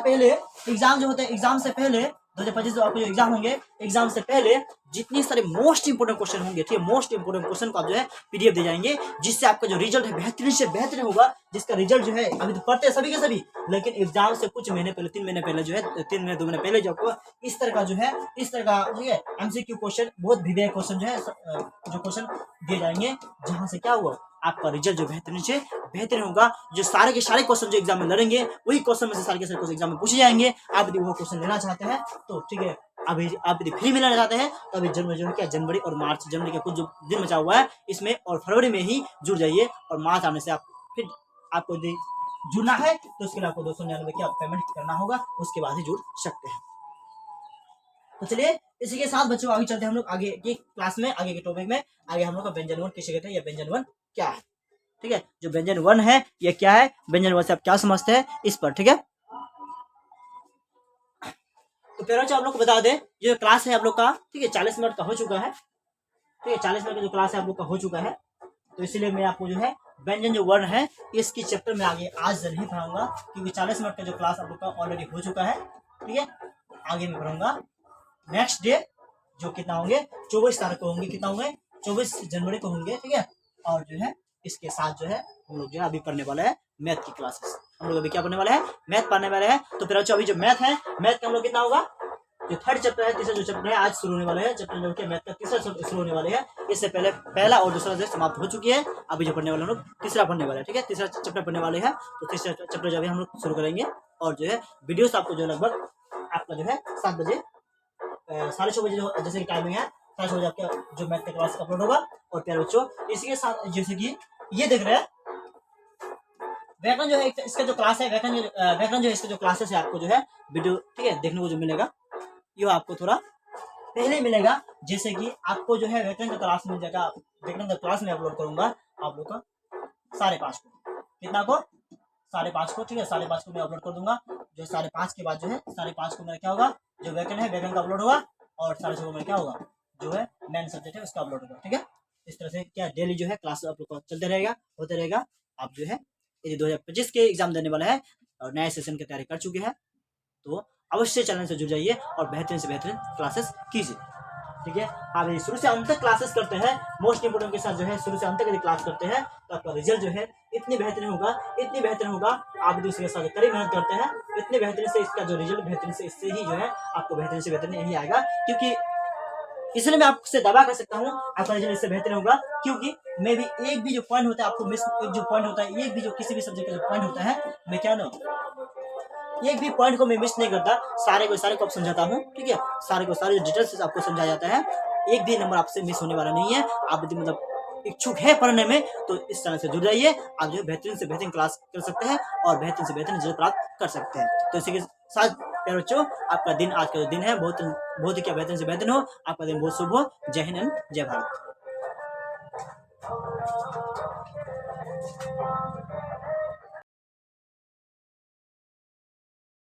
पहले 2025 जो आपको जो एग्जाम होंगे, एग्जाम से पहले जितनी सारे मोस्ट इंपोर्टेंट क्वेश्चन होंगे, ठीक है, मोस्ट इंपोर्टेंट क्वेश्चन को आप जो है पीडीएफ दे जाएंगे, जिससे आपका जो रिजल्ट है बेहतरीन से बेहतरीन होगा। जिसका रिजल्ट जो है अभी तो पढ़ते हैं सभी के सभी, लेकिन एग्जाम से कुछ महीने पहले, 3 महीने पहले जो है, 3 महीने 2 महीने पहले जो आपको इस तरह का जो है, इस तरह का ठीक है एमसीक्यू क्वेश्चन, बहुत विवेक क्वेश्चन जो है जो क्वेश्चन दिए जाएंगे, जहां से क्या हुआ आपका रिजल्ट जो बेहतरीन से बेहतरीन होगा। जो सारे के सारे क्वेश्चन जो एग्जाम में लड़ेंगे, वही क्वेश्चन में से सारे के सारे क्वेश्चन एग्जाम में पूछे जाएंगे। आप यदि वो क्वेश्चन लेना चाहते हैं तो ठीक है, अभी आप यदि फ्री में लेना चाहते हैं तो अभी जनवरी जो क्या जनवरी और मार्च, जनवरी का कुछ जो दिन बचा हुआ है इसमें, और फरवरी में ही जुड़ जाइए। और मार्च आने से आप फिर आपको यदि जुड़ना है तो उसके लिए आपको 299 की पेमेंट करना होगा, उसके बाद ही जुड़ सकते हैं। तो चलिए इसी के साथ बच्चों आगे चलते हैं हम लोग आगे की क्लास में, आगे के टॉपिक में। आगे हम लोग का व्यंजन वन किसे कहते हैं या व्यंजन वन क्या है, ठीक है। जो व्यंजन वन है ये क्या है, व्यंजन वन से आप क्या समझते हैं इस पर, ठीक है। तो पहले आप लोग को बता दें, ये जो क्लास है आप लोग का, ठीक है, 40 मिनट का हो चुका है, ठीक है, 40 मिनट का जो क्लास है आप लोग का हो चुका है। तो इसीलिए मैं आपको जो है व्यंजन जो वर्ण है इसकी चैप्टर में आगे आज नहीं पढ़ाऊंगा, क्योंकि 40 मिनट का जो क्लास आप लोग का ऑलरेडी हो चुका है, ठीक है। आगे मैं पढ़ाऊंगा नेक्स्ट डे, जो कितना होंगे 24 तारीख को होंगे, कितना होंगे 24 जनवरी को होंगे, ठीक है। और जो है इसके साथ जो है हम लोग जो है अभी पढ़ने वाला है मैथ की क्लासेस, हम लोग अभी क्या पढ़ने वाले हैं, मैथ पढ़ने वाले हैं। तो फिर अभी जो मैथ है, मैथ का हम लोग कितना होगा, जो थर्ड चैप्टर है, तीसरा जो चैप्टर है आज शुरू होने वाले हैं, चैप्टर जो है मैथ का तीसरा शुरू होने वाले हैं। इससे पहले पहला और दूसरा जो समाप्त हो चुकी है, अभी जो पढ़ने वाले हम लोग तीसरा पढ़ने वाले हैं, ठीक है, तीसरा चैप्टर पढ़ने वाले हैं। तो तीसरा चैप्टर जो अभी हम लोग शुरू करेंगे, और जो है वीडियोस आपको जो लगभग आपका जो है 7 बजे 6:30 बजे जो जैसे कि टाइमिंग है, 6:30 बजे आपका जो मैथ का क्लास अपलोड होगा। और प्यारे बच्चों इसी के साथ जैसे कि ये देख रहे हैं व्याकरण जो है इसका जो क्लास है, व्याकरण जो है इसका जो क्लासेस है, आपको जो है वीडियो ठीक है देखने को जो मिलेगा, ये आपको थोड़ा पहले मिलेगा। जैसे कि आपको जो है व्याकरण का क्लास मिल जाएगा, व्याकरण का क्लास में अपलोड करूंगा आप लोग का 5:30 को, कितना को 5:30 को, ठीक है, 5:30 को मैं अपलोड कर दूंगा। जो 5:30 के बाद जो है 5:30 को मेरा क्या होगा, जो व्याकरण है व्याकरण का अपलोड होगा, और 6:30 को मेरा क्या होगा, जो है मेन सब्जेक्ट है उसका अपलोड होगा, ठीक है। इस तरह से क्या डेली जो है क्लास आप लोग का चलते रहेगा, होते रहेगा। आप जो है यदि 2025 के एग्जाम देने वाला है और नए सेशन की तैयारी कर चुके हैं तो अवश्य चैनल से जुड़ जाइए और बेहतरीन से बेहतरीन क्लासेस कीजिए, ठीक है। आप यदि शुरू से अंत तक क्लासेस करते हैं, मोस्ट इंपोर्टेंट के साथ जो है शुरू से अंत तक यदि क्लास करते हैं तो आपका रिजल्ट जो है इतनी बेहतरीन होगा, इतनी बेहतरीन होगा। आप यदि उसके साथ कड़ी मेहनत करते हैं, इतनी बेहतरीन से इसका जो रिजल्ट बेहतरीन से इससे ही जो है आपको बेहतरीन से बेहतरीन यही आएगा। क्योंकि इसलिए मैं आपसे दावा कर सकता हूँ आपका रिजल्ट इससे बेहतर होगा, क्योंकि मैं भी एक भी जो पॉइंट होता है आपको मिस, एक जो पॉइंट होता है, एक भी जो किसी भी सब्जेक्ट का जो पॉइंट होता है, मैं क्या ना एक भी पॉइंट को मैं मिस नहीं करता, सारे को आप समझाता हूँ, ठीक है। सारे को सारे डिटेल्स आपको समझाया जाता है, एक भी नंबर आपसे मिस होने वाला नहीं है। आप यदि मतलब इच्छुक है पढ़ने में तो इस तरह से जुड़ जाइए, आप जो बेहतरीन से बेहतरीन क्लास कर सकते हैं और बेहतरीन से बेहतरीन रिजल्ट प्राप्त कर सकते हैं। तो इसी के साथ प्यारे बच्चों आपका दिन, आज का जो दिन है बहुत ही क्या बेहतरीन से बेहतरीन हो, आपका दिन बहुत शुभ हो। जय हिंद एंड जय भारत।